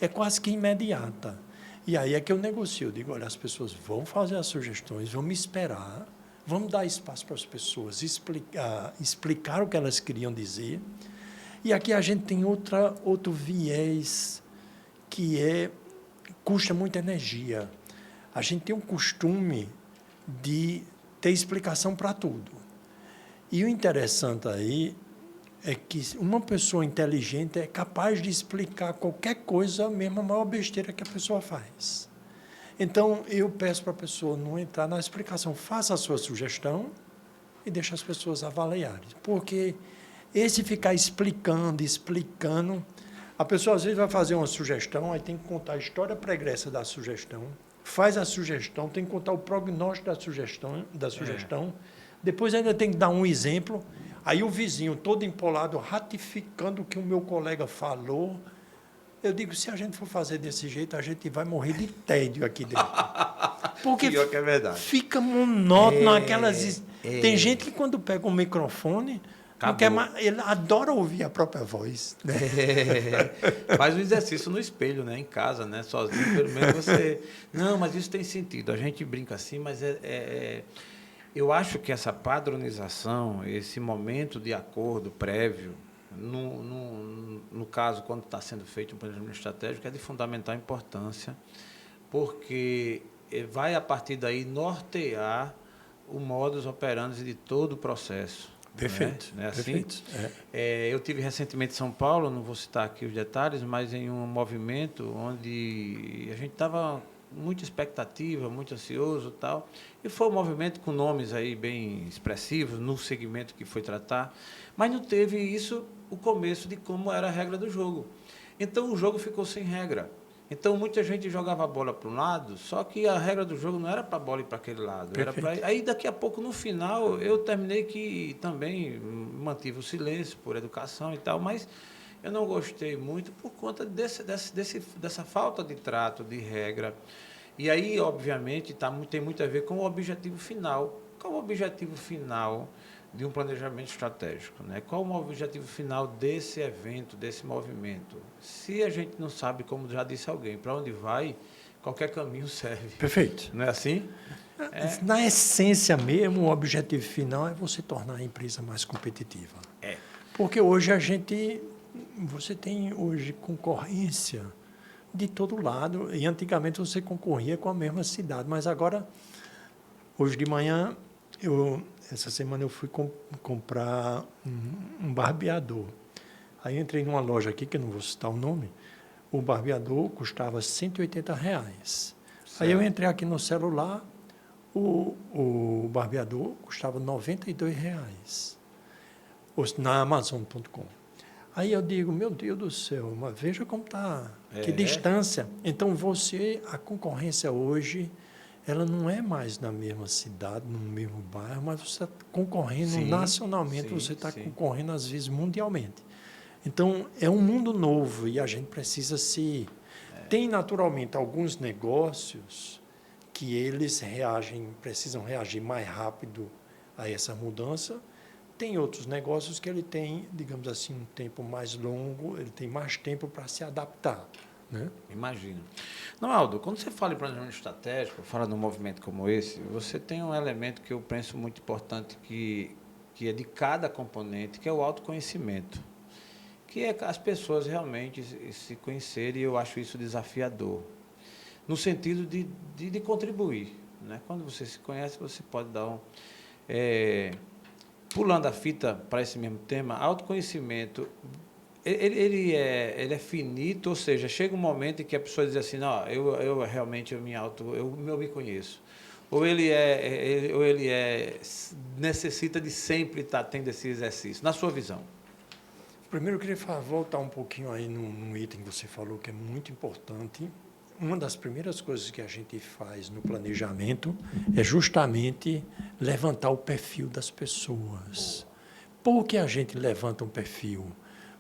é quase que imediata. E aí é que eu negocio. Eu digo, olha, as pessoas vão fazer as sugestões, vão me esperar, vamos dar espaço para as pessoas explicar o que elas queriam dizer. E aqui a gente tem outro viés que custa muita energia. A gente tem um costume de ter explicação para tudo. E o interessante aí é que uma pessoa inteligente é capaz de explicar qualquer coisa, mesmo a maior besteira que a pessoa faz. Então, eu peço para a pessoa não entrar na explicação, faça a sua sugestão e deixe as pessoas avaliarem. Porque esse ficar explicando, a pessoa às vezes vai fazer uma sugestão, aí tem que contar a história pregressa da sugestão, faz a sugestão, tem que contar o prognóstico da sugestão, depois ainda tem que dar um exemplo, aí o vizinho todo empolado, ratificando o que o meu colega falou. Eu digo, se a gente for fazer desse jeito, a gente vai morrer de tédio aqui dentro. Porque pior que é verdade. Fica monótono aquelas... Tem gente que quando pega um microfone, não quer mais, ele adora ouvir a própria voz. Né? Faz um exercício no espelho, né? Em casa, né? Sozinho, pelo menos você... Não, mas isso tem sentido. A gente brinca assim, mas eu acho que essa padronização, esse momento de acordo prévio, no caso, quando está sendo feito um planejamento estratégico, é de fundamental importância, porque vai, a partir daí, nortear o modus operandi de todo o processo. Perfeito. Não é assim? Perfeito. Eu tive recentemente em São Paulo, não vou citar aqui os detalhes, mas em um movimento onde a gente estava muita expectativa, muito ansioso e tal, e foi um movimento com nomes aí bem expressivos no segmento que foi tratar, mas não teve isso, o começo de como era a regra do jogo. Então o jogo ficou sem regra. Então muita gente jogava a bola para um lado, só que a regra do jogo não era para a bola ir para aquele lado. Era pra... Aí daqui a pouco, no final, eu terminei que também mantive o silêncio por educação e tal, mas eu não gostei muito por conta dessa falta de trato, de regra. E aí, obviamente, tem muito a ver com o objetivo final. Qual o objetivo final de um planejamento estratégico, né? Qual o objetivo final desse evento, desse movimento? Se a gente não sabe, como já disse alguém, para onde vai, qualquer caminho serve. Perfeito. Não é assim? Na essência mesmo, o objetivo final é você tornar a empresa mais competitiva. Porque hoje você tem hoje concorrência de todo lado, e antigamente você concorria com a mesma cidade, mas agora, hoje de manhã, essa semana eu fui comprar um barbeador. Aí entrei numa loja aqui, que eu não vou citar o nome, o barbeador custava R$180. Certo. Aí eu entrei aqui no celular, o barbeador custava R$92, na Amazon.com. Aí eu digo, meu Deus do céu, mas veja como está, que distância. Então, a concorrência hoje, ela não é mais na mesma cidade, no mesmo bairro, mas você está concorrendo nacionalmente, você está concorrendo, às vezes, mundialmente. Então, é um mundo novo e a gente precisa Tem, naturalmente, alguns negócios que eles precisam reagir mais rápido a essa mudança. Tem outros negócios que ele tem, digamos assim, um tempo mais longo, ele tem mais tempo para se adaptar. Né? Imagino. Não, Aldo, quando você fala em planejamento estratégico, fala num movimento como esse, você tem um elemento que eu penso muito importante, que é de cada componente, que é o autoconhecimento. Que é as pessoas realmente se conhecerem, e eu acho isso desafiador. No sentido de contribuir. Né? Quando você se conhece, você pode dar pulando a fita para esse mesmo tema, autoconhecimento, ele é finito, ou seja, chega um momento em que a pessoa diz assim, não, eu realmente eu me conheço. Ou ele necessita de sempre estar tendo esse exercício, na sua visão? Primeiro, eu queria voltar um pouquinho aí num item que você falou, que é muito importante. Uma das primeiras coisas que a gente faz no planejamento é justamente levantar o perfil das pessoas. Por que a gente levanta um perfil?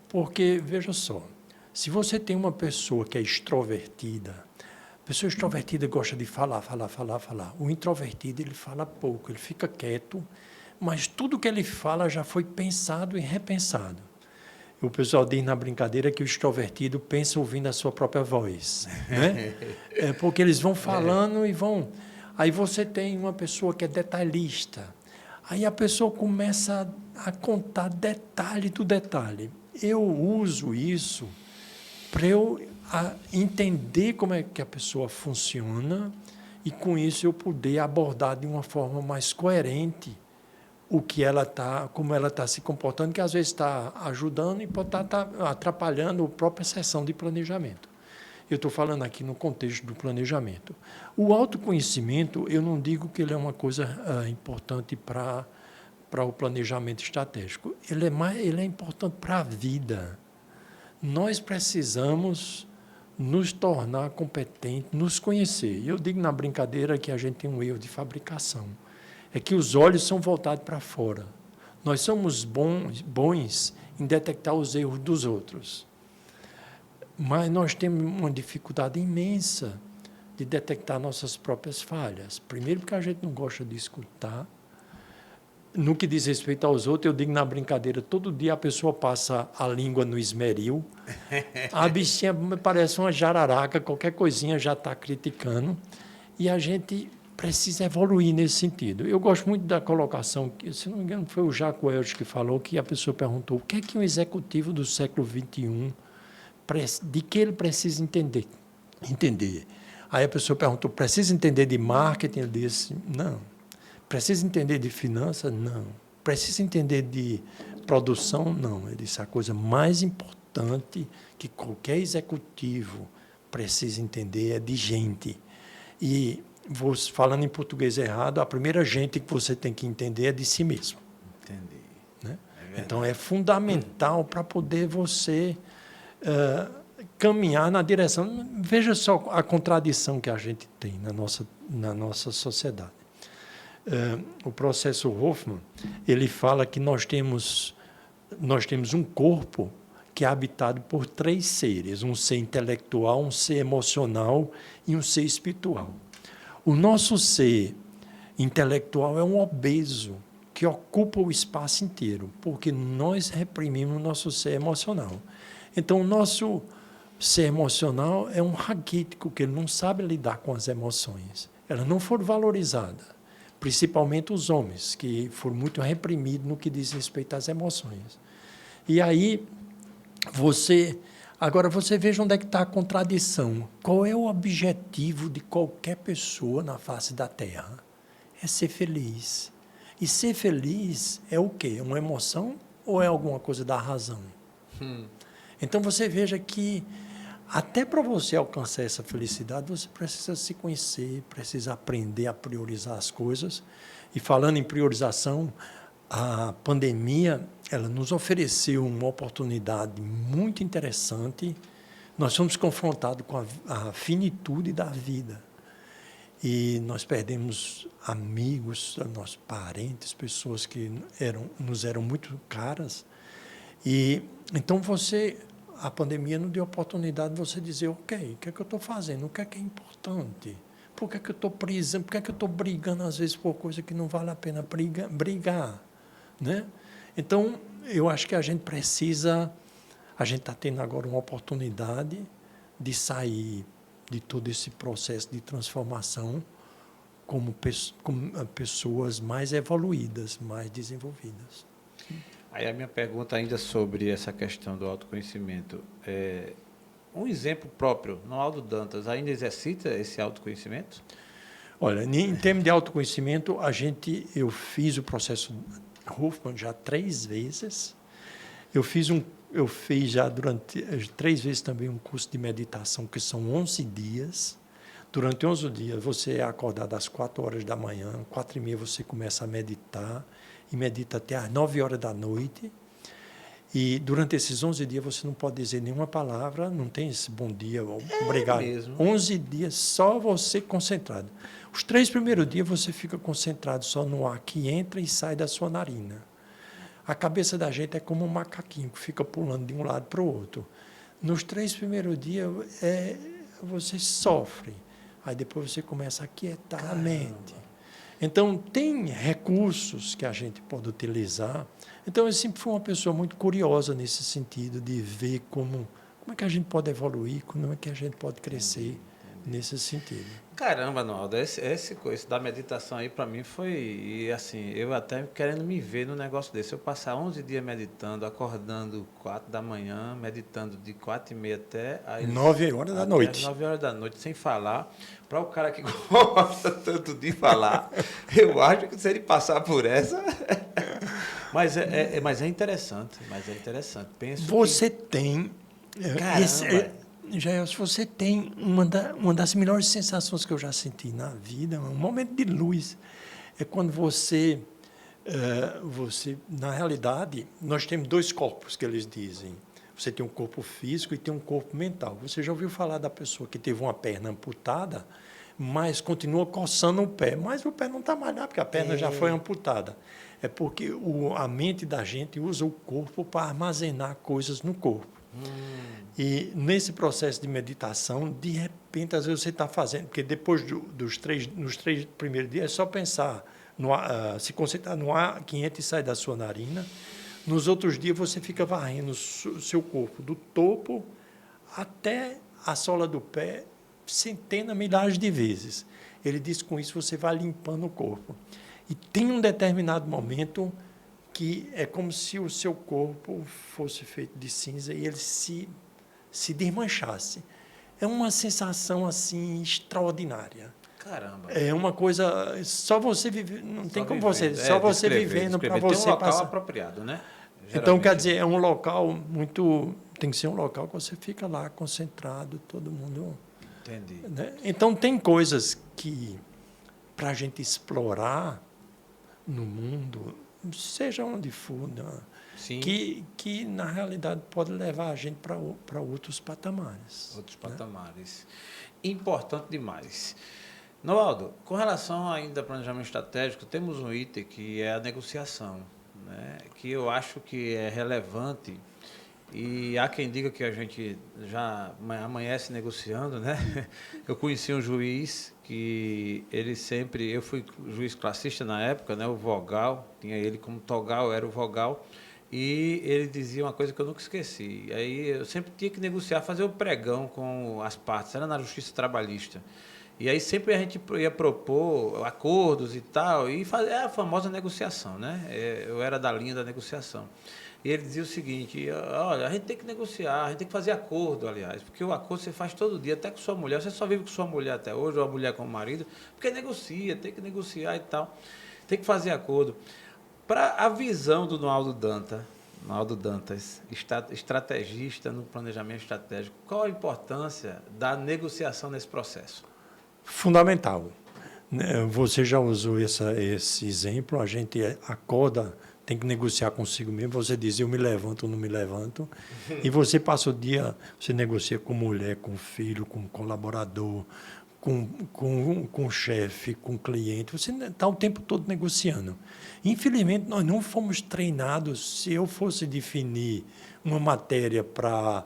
Porque, veja só, se você tem uma pessoa que é extrovertida, a pessoa extrovertida gosta de falar. O introvertido, ele fala pouco, ele fica quieto, mas tudo que ele fala já foi pensado e repensado. O pessoal diz na brincadeira que o extrovertido pensa ouvindo a sua própria voz, né? É porque eles vão falando e vão... Aí você tem uma pessoa que é detalhista. Aí a pessoa começa a contar detalhe do detalhe. Eu uso isso para eu entender como é que a pessoa funciona e, com isso, eu poder abordar de uma forma mais coerente o que ela está, como ela está se comportando, que às vezes está ajudando e pode estar atrapalhando a própria sessão de planejamento. Eu estou falando aqui no contexto do planejamento. O autoconhecimento, eu não digo que ele é uma coisa importante para o planejamento estratégico. Ele é importante para a vida. Nós precisamos nos tornar competentes, nos conhecer. Eu digo na brincadeira que a gente tem um erro de fabricação. É que os olhos são voltados para fora. Nós somos bons em detectar os erros dos outros. Mas nós temos uma dificuldade imensa de detectar nossas próprias falhas. Primeiro, porque a gente não gosta de escutar. No que diz respeito aos outros, eu digo na brincadeira, todo dia a pessoa passa a língua no esmeril, a bichinha parece uma jararaca, qualquer coisinha já está criticando, e a gente precisa evoluir nesse sentido. Eu gosto muito da colocação, se não me engano, foi o Jacques Welch que falou, que a pessoa perguntou o que é que um executivo do século XXI, de que ele precisa entender. Aí a pessoa perguntou, precisa entender de marketing? Ele disse, não. Precisa entender de finanças? Não. Precisa entender de produção? Não. Ele disse, a coisa mais importante que qualquer executivo precisa entender é de gente. E, falando em português errado, a primeira gente que você tem que entender é de si mesmo. Entendi. Né? Então, é fundamental para poder você caminhar na direção... Veja só a contradição que a gente tem na nossa sociedade. O processo Hoffman, ele fala que nós temos um corpo que é habitado por 3 seres, um ser intelectual, um ser emocional e um ser espiritual. O nosso ser intelectual é um obeso que ocupa o espaço inteiro, porque nós reprimimos o nosso ser emocional. Então, o nosso ser emocional é um raquítico, que ele não sabe lidar com as emoções. Elas não foram valorizadas, principalmente os homens, que foram muito reprimidos no que diz respeito às emoções. E aí, agora você veja onde é que está a contradição. Qual é o objetivo de qualquer pessoa na face da Terra? É ser feliz. E ser feliz é o quê? É uma emoção ou é alguma coisa da razão? Então, você veja que até para você alcançar essa felicidade, você precisa se conhecer, precisa aprender a priorizar as coisas. E falando em priorização, a pandemia, ela nos ofereceu uma oportunidade muito interessante. Nós fomos confrontados com a finitude da vida. E nós perdemos amigos, nossos parentes, pessoas que nos eram muito caras. E então a pandemia não deu oportunidade de você dizer, ok, o que é que eu estou fazendo? O que é importante? Por que é que eu estou preso? Por que é que eu estou brigando, às vezes, por coisa que não vale a pena brigar? Né? Então, eu acho que a gente está tendo agora uma oportunidade de sair de todo esse processo de transformação como pessoas mais evoluídas, mais desenvolvidas. Aí a minha pergunta ainda sobre essa questão do autoconhecimento. Um exemplo próprio, Noaldo Dantas, ainda exercita esse autoconhecimento? Olha, em termos de autoconhecimento, eu fiz o processo Hoffman já 3 vezes. Eu fiz já durante 3 vezes também um curso de meditação, que são 11 dias. Durante 11 dias, você é acordado às 4 horas da manhã, 4h30 você começa a meditar, e medita até às 9 horas da noite. E durante esses 11 dias você não pode dizer nenhuma palavra, não tem esse bom dia, obrigado. Mesmo. 11 dias só você concentrado. Os 3 primeiros dias você fica concentrado só no ar que entra e sai da sua narina. A cabeça da gente é como um macaquinho que fica pulando de um lado para o outro. Nos 3 primeiros dias você sofre, aí depois você começa a aquietar a mente. Então, tem recursos que a gente pode utilizar. Então, eu sempre fui uma pessoa muito curiosa nesse sentido, de ver como é que a gente pode evoluir, como é que a gente pode crescer nesse sentido. Caramba, Naldo, esse coisa da meditação aí para mim foi, e assim, eu até querendo me ver no negócio desse. Eu passar 11 dias meditando, acordando 4 da manhã, meditando de 4h30 até às 9 horas da noite. 9 horas da noite, sem falar. Para o cara que gosta tanto de falar, eu acho que se ele passar por essa... mas é interessante, Penso você que... tem... Caramba! Jair, se você tem uma das melhores sensações que eu já senti na vida, um momento de luz, é quando você, na realidade, nós temos 2 corpos que eles dizem. Você tem um corpo físico e tem um corpo mental. Você já ouviu falar da pessoa que teve uma perna amputada, mas continua coçando o pé, mas o pé não está mais lá, porque a perna já foi amputada. É porque a mente da gente usa o corpo para armazenar coisas no corpo. E nesse processo de meditação, de repente, às vezes você está fazendo, porque depois nos 3 primeiros dias é só pensar, se concentrar no ar que entra e sai da sua narina. Nos outros dias você fica varrendo o seu corpo do topo até a sola do pé, centenas, milhares de vezes. Ele diz que com isso você vai limpando o corpo. E tem um determinado momento que é como se o seu corpo fosse feito de cinza e ele se desmanchasse. É uma sensação assim extraordinária. Caramba. É uma coisa, só você viver, não tem como você, vivendo, só você vivendo para você tem um local passar. apropriado, né? Então, quer dizer, é um local muito, tem que ser um local que você fica lá concentrado, todo mundo. Entendi. Né? Então, tem coisas que, para a gente explorar no mundo, seja onde for, né? Que, na realidade, pode levar a gente para outros patamares. Outros patamares. Importante demais. Noaldo, com relação ainda ao planejamento estratégico, temos um item que é a negociação, né? Que eu acho que é relevante e há quem diga que a gente já amanhece negociando, né? Eu conheci um juiz que ele sempre... Eu fui juiz classista na época, né? O vogal, tinha ele como togal, era o vogal, e ele dizia uma coisa que eu nunca esqueci. Aí eu sempre tinha que negociar, fazer o pregão com as partes, era na justiça trabalhista. E aí sempre a gente ia propor acordos e tal, e fazer a famosa negociação, né? Eu era da linha da negociação. E ele dizia o seguinte: olha, a gente tem que negociar, a gente tem que fazer acordo, aliás, porque o acordo você faz todo dia, até com sua mulher. Você só vive com sua mulher até hoje, ou a mulher com o marido, porque negocia, tem que negociar e tal. Tem que fazer acordo. Para a visão do Noaldo Dantas, estrategista no planejamento estratégico, qual a importância da negociação nesse processo? Fundamental. Você já usou esse exemplo, a gente acorda, tem que negociar consigo mesmo, você diz, eu me levanto ou não me levanto, e você passa o dia, você negocia com mulher, com filho, com colaborador, com chefe, com cliente, você está o tempo todo negociando. Infelizmente, nós não fomos treinados. Se eu fosse definir uma matéria para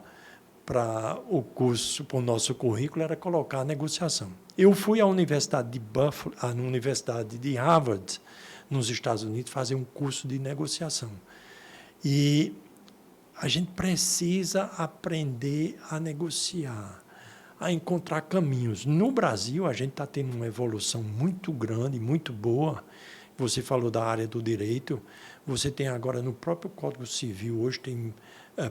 o curso, para o nosso currículo, era colocar a negociação. Eu fui à Universidade de Buffalo, à Universidade de Harvard, nos Estados Unidos, fazer um curso de negociação. E a gente precisa aprender a negociar, a encontrar caminhos. No Brasil, a gente está tendo uma evolução muito grande, muito boa. Você falou da área do direito. Você tem agora, no próprio Código Civil, hoje tem,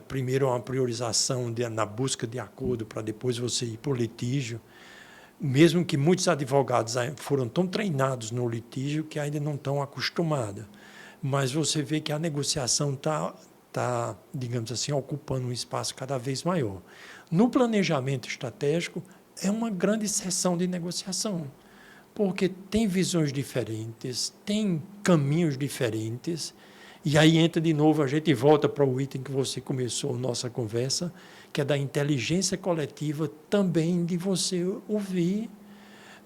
primeiro, uma priorização na busca de acordo, para depois você ir para o litígio. Mesmo que muitos advogados foram tão treinados no litígio que ainda não estão acostumados. Mas você vê que a negociação está, digamos assim, ocupando um espaço cada vez maior. No planejamento estratégico, é uma grande seção de negociação, porque tem visões diferentes, tem caminhos diferentes, E aí entra de novo, a gente volta para o item que você começou a nossa conversa, que é da inteligência coletiva também de você ouvir.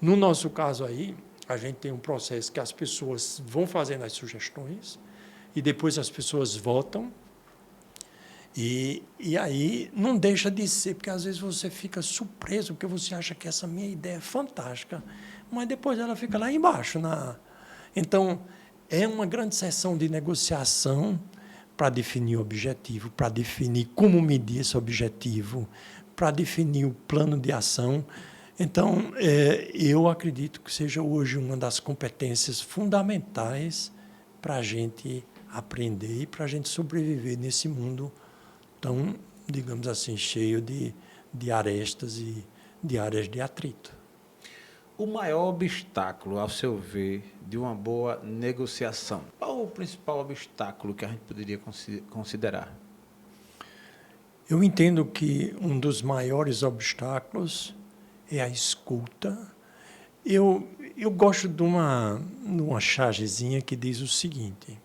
No nosso caso aí, a gente tem um processo que as pessoas vão fazendo as sugestões e depois as pessoas votam. E aí não deixa de ser, porque às vezes você fica surpreso, porque você acha que essa minha ideia é fantástica, mas depois ela fica lá embaixo. Então, é uma grande sessão de negociação para definir o objetivo, para definir como medir esse objetivo, para definir o plano de ação. Então, eu acredito que seja hoje uma das competências fundamentais para a gente aprender e para a gente sobreviver nesse mundo tão, digamos assim, cheio de arestas e de áreas de atrito. O maior obstáculo, ao seu ver, de uma boa negociação? Qual o principal obstáculo que a gente poderia considerar? Eu entendo que um dos maiores obstáculos é a escuta. Eu gosto de uma chargezinha que diz o seguinte: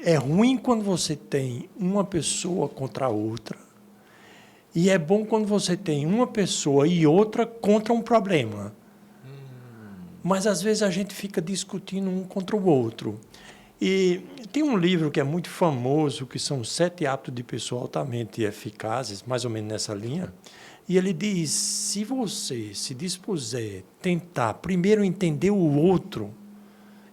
é ruim quando você tem uma pessoa contra a outra, e é bom quando você tem uma pessoa e outra contra um problema. Mas, às vezes, a gente fica discutindo um contra o outro. E tem um livro que é muito famoso, que são 7 hábitos de pessoas altamente eficazes, mais ou menos nessa linha. E ele diz, se você se dispuser a tentar primeiro entender o outro,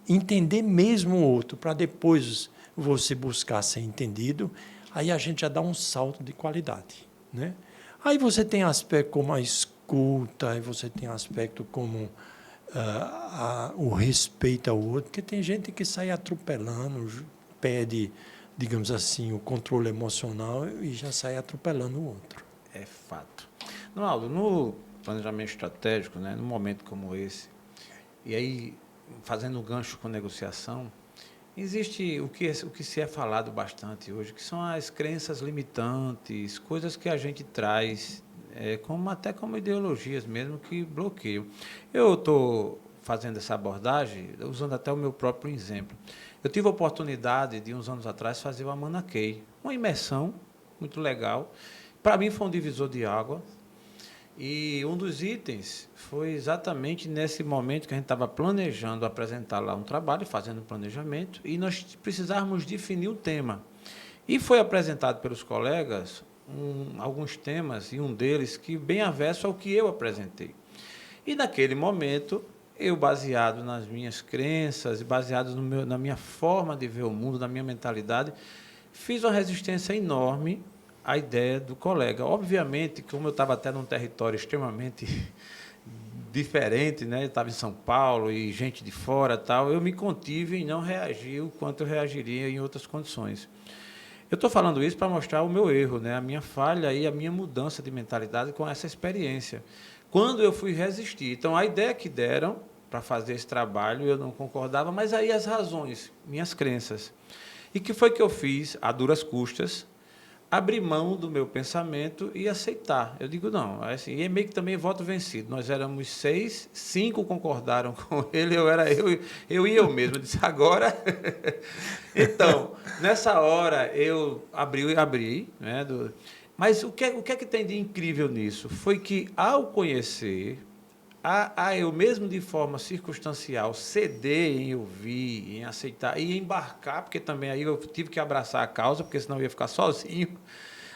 entender mesmo o outro, para depois você buscar ser entendido, aí a gente já dá um salto de qualidade, né? Aí você tem aspecto como a escuta, aí você tem aspecto como o respeito ao outro, porque tem gente que sai atropelando, perde, digamos assim, o controle emocional e já sai atropelando o outro. É fato. Aldo, no planejamento estratégico, né, num momento como esse, e aí fazendo um gancho com negociação, existe o que se é falado bastante hoje, que são as crenças limitantes, coisas que a gente traz, até como ideologias mesmo, que bloqueiam. Eu estou fazendo essa abordagem usando até o meu próprio exemplo. Eu tive a oportunidade, de uns anos atrás, fazer o Amana Key, uma imersão muito legal. Para mim foi um divisor de água. E um dos itens foi exatamente nesse momento que a gente estava planejando apresentar lá um trabalho, fazendo um planejamento, e nós precisávamos definir o tema. E foi apresentado pelos colegas alguns temas, e um deles que bem avesso ao que eu apresentei. E naquele momento, eu, baseado nas minhas crenças, baseado na minha forma de ver o mundo, na minha mentalidade, fiz uma resistência enorme a ideia do colega. Obviamente, como eu estava até num território extremamente diferente, né? Eu estava em São Paulo e gente de fora, tal, eu me contive em não reagir o quanto eu reagiria em outras condições. Eu estou falando isso para mostrar o meu erro, né? A minha falha e a minha mudança de mentalidade com essa experiência. Quando eu fui resistir. Então, a ideia que deram para fazer esse trabalho, eu não concordava, mas aí as razões, minhas crenças. E que foi que eu fiz, a duras custas, abrir mão do meu pensamento e aceitar. Eu digo, não, assim, e é meio que também voto vencido. Nós éramos 6, 5 concordaram com ele, eu e eu mesmo. Eu disse, agora... Então, nessa hora, eu abri, né, mas o que é que tem de incrível nisso? Foi que, ao conhecer, eu mesmo de forma circunstancial ceder em ouvir, em aceitar e embarcar, porque também aí eu tive que abraçar a causa, porque senão eu ia ficar sozinho.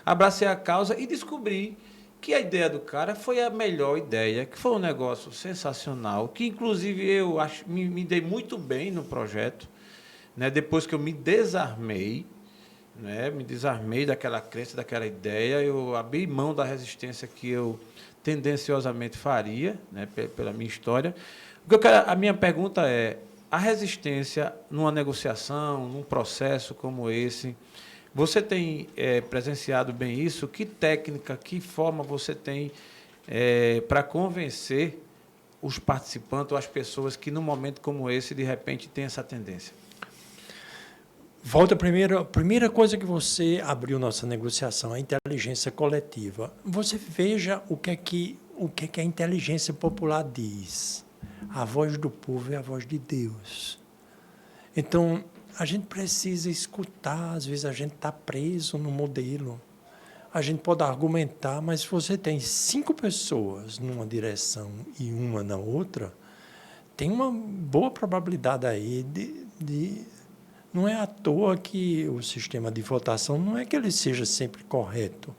Abracei a causa e descobri que a ideia do cara foi a melhor ideia, que foi um negócio sensacional, que inclusive eu me dei muito bem no projeto, né? Depois que eu me desarmei, né? Me desarmei daquela crença, daquela ideia, eu abri mão da resistência que eu tendenciosamente faria, né, pela minha história. A minha pergunta é, a resistência numa negociação, num processo como esse, você tem presenciado bem isso? Que técnica, que forma você tem para convencer os participantes ou as pessoas que, num momento como esse, de repente, tem essa tendência? Volta a primeira coisa que você abriu nossa negociação, a inteligência coletiva. Você veja o que é que a inteligência popular diz. A voz do povo é a voz de Deus. Então, a gente precisa escutar, às vezes a gente está preso no modelo. A gente pode argumentar, mas se você tem 5 pessoas numa direção e uma na outra, tem uma boa probabilidade aí de. Não é à toa que o sistema de votação não é que ele seja sempre correto,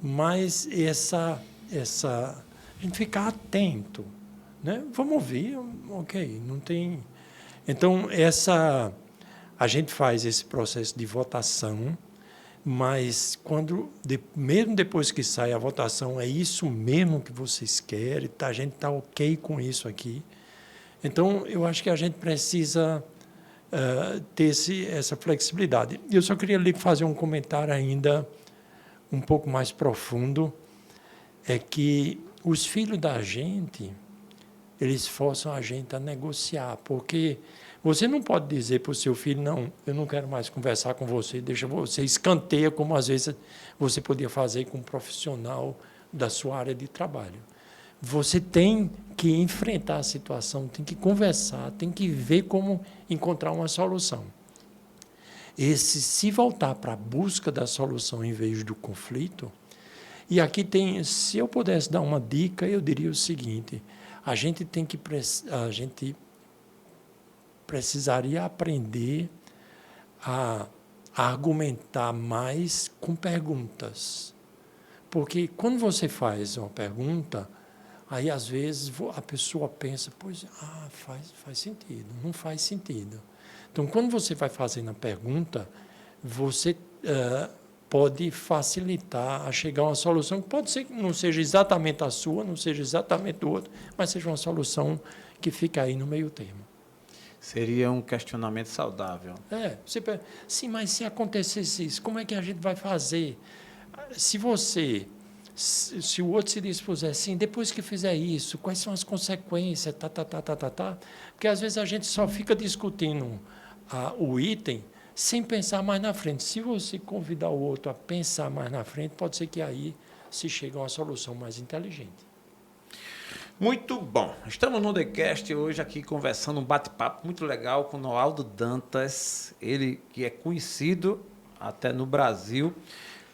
mas a gente ficar atento, né? Vamos ouvir, ok, não tem. Então a gente faz esse processo de votação, mas mesmo depois que sai a votação, é isso mesmo que vocês querem, a gente está ok com isso aqui. Então, eu acho que a gente precisa ter essa flexibilidade. Eu só queria lhe fazer um comentário ainda um pouco mais profundo, é que os filhos da gente, eles forçam a gente a negociar, porque você não pode dizer para o seu filho, não, eu não quero mais conversar com você, deixa você escanteia, como às vezes você podia fazer com um profissional da sua área de trabalho. Você tem que enfrentar a situação, tem que conversar, tem que ver como encontrar uma solução. Se voltar para a busca da solução em vez do conflito, e aqui tem, se eu pudesse dar uma dica, eu diria o seguinte: a gente precisaria aprender a argumentar mais com perguntas. Porque quando você faz uma pergunta, aí às vezes a pessoa pensa, pois, faz sentido, não faz sentido. Então, quando você vai fazendo a pergunta, você pode facilitar a chegar a uma solução que pode ser que não seja exatamente a sua, não seja exatamente do outro, mas seja uma solução que fica aí no meio termo. Seria um questionamento saudável. Sim, mas se acontecesse isso, como é que a gente vai fazer? Se o outro se dispuser assim, depois que fizer isso, quais são as consequências, porque às vezes a gente só fica discutindo o item sem pensar mais na frente. Se você convidar o outro a pensar mais na frente, pode ser que aí se chegue a uma solução mais inteligente. Muito bom. Estamos no TheCast hoje aqui conversando, um bate-papo muito legal com o Noaldo Dantas, ele que é conhecido até no Brasil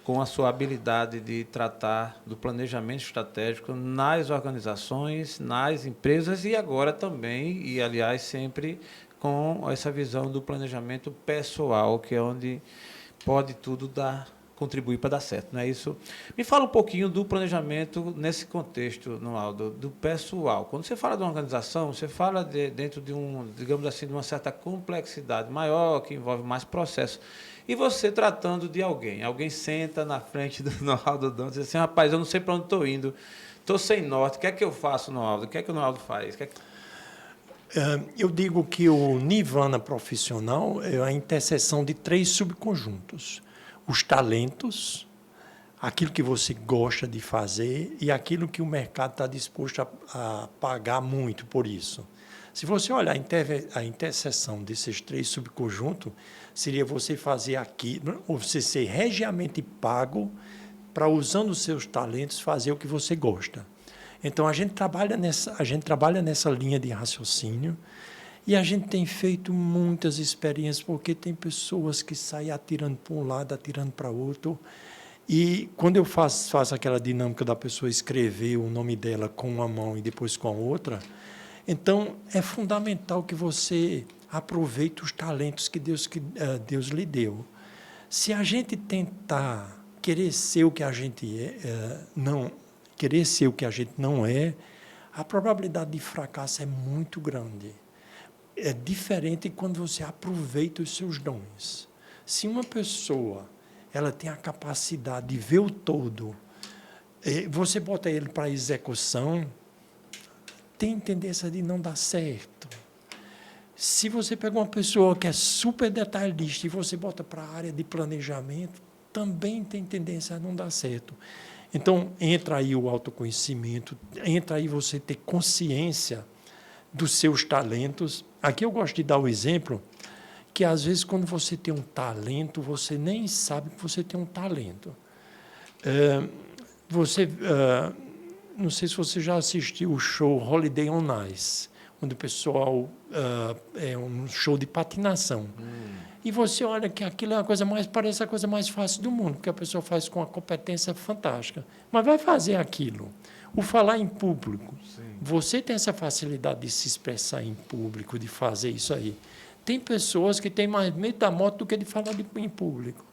com a sua habilidade de tratar do planejamento estratégico nas organizações, nas empresas e agora também, e aliás sempre com essa visão do planejamento pessoal, que é onde pode tudo contribuir para dar certo, não é isso? Me fala um pouquinho do planejamento nesse contexto, Noaldo, do pessoal. Quando você fala de uma organização, você fala dentro de digamos assim, de uma certa complexidade maior, que envolve mais processos. E você tratando de alguém senta na frente do Noaldo Dantas e diz assim, rapaz, eu não sei para onde estou indo, estou sem norte, o que é que eu faço, Noaldo? O que é que o Noaldo faz? Eu digo que o nirvana profissional é a interseção de 3 subconjuntos. Os talentos, aquilo que você gosta de fazer e aquilo que o mercado está disposto a pagar muito por isso. Se você olhar a interseção desses 3 subconjuntos, seria você fazer aquilo, ou você ser regiamente pago para, usando os seus talentos, fazer o que você gosta. Então, a gente trabalha nessa linha de raciocínio e a gente tem feito muitas experiências, porque tem pessoas que saem atirando para um lado, atirando para outro. E quando eu faço aquela dinâmica da pessoa escrever o nome dela com uma mão e depois com a outra, então é fundamental que você aproveite os talentos que Deus lhe deu. Se a gente tentar querer ser o que a gente querer ser o que a gente não é, a probabilidade de fracasso é muito grande. É diferente quando você aproveita os seus dons. Se uma pessoa ela tem a capacidade de ver o todo, você bota ele para execução, tem tendência de não dar certo. Se você pega uma pessoa que é super detalhista e você bota para a área de planejamento, também tem tendência a não dar certo. Então, entra aí o autoconhecimento, entra aí você ter consciência dos seus talentos. Aqui eu gosto de dar o exemplo que, às vezes, quando você tem um talento, você nem sabe que você tem um talento. Não sei se você já assistiu o show Holiday on Ice. onde o pessoal é um show de patinação. E você olha que aquilo é a coisa mais, parece a coisa mais fácil do mundo, porque a pessoa faz com uma competência fantástica. Mas vai fazer aquilo. O falar em público. Sim. Você tem essa facilidade de se expressar em público, de fazer isso aí. Tem pessoas que têm mais medo da moto do que de falar em público.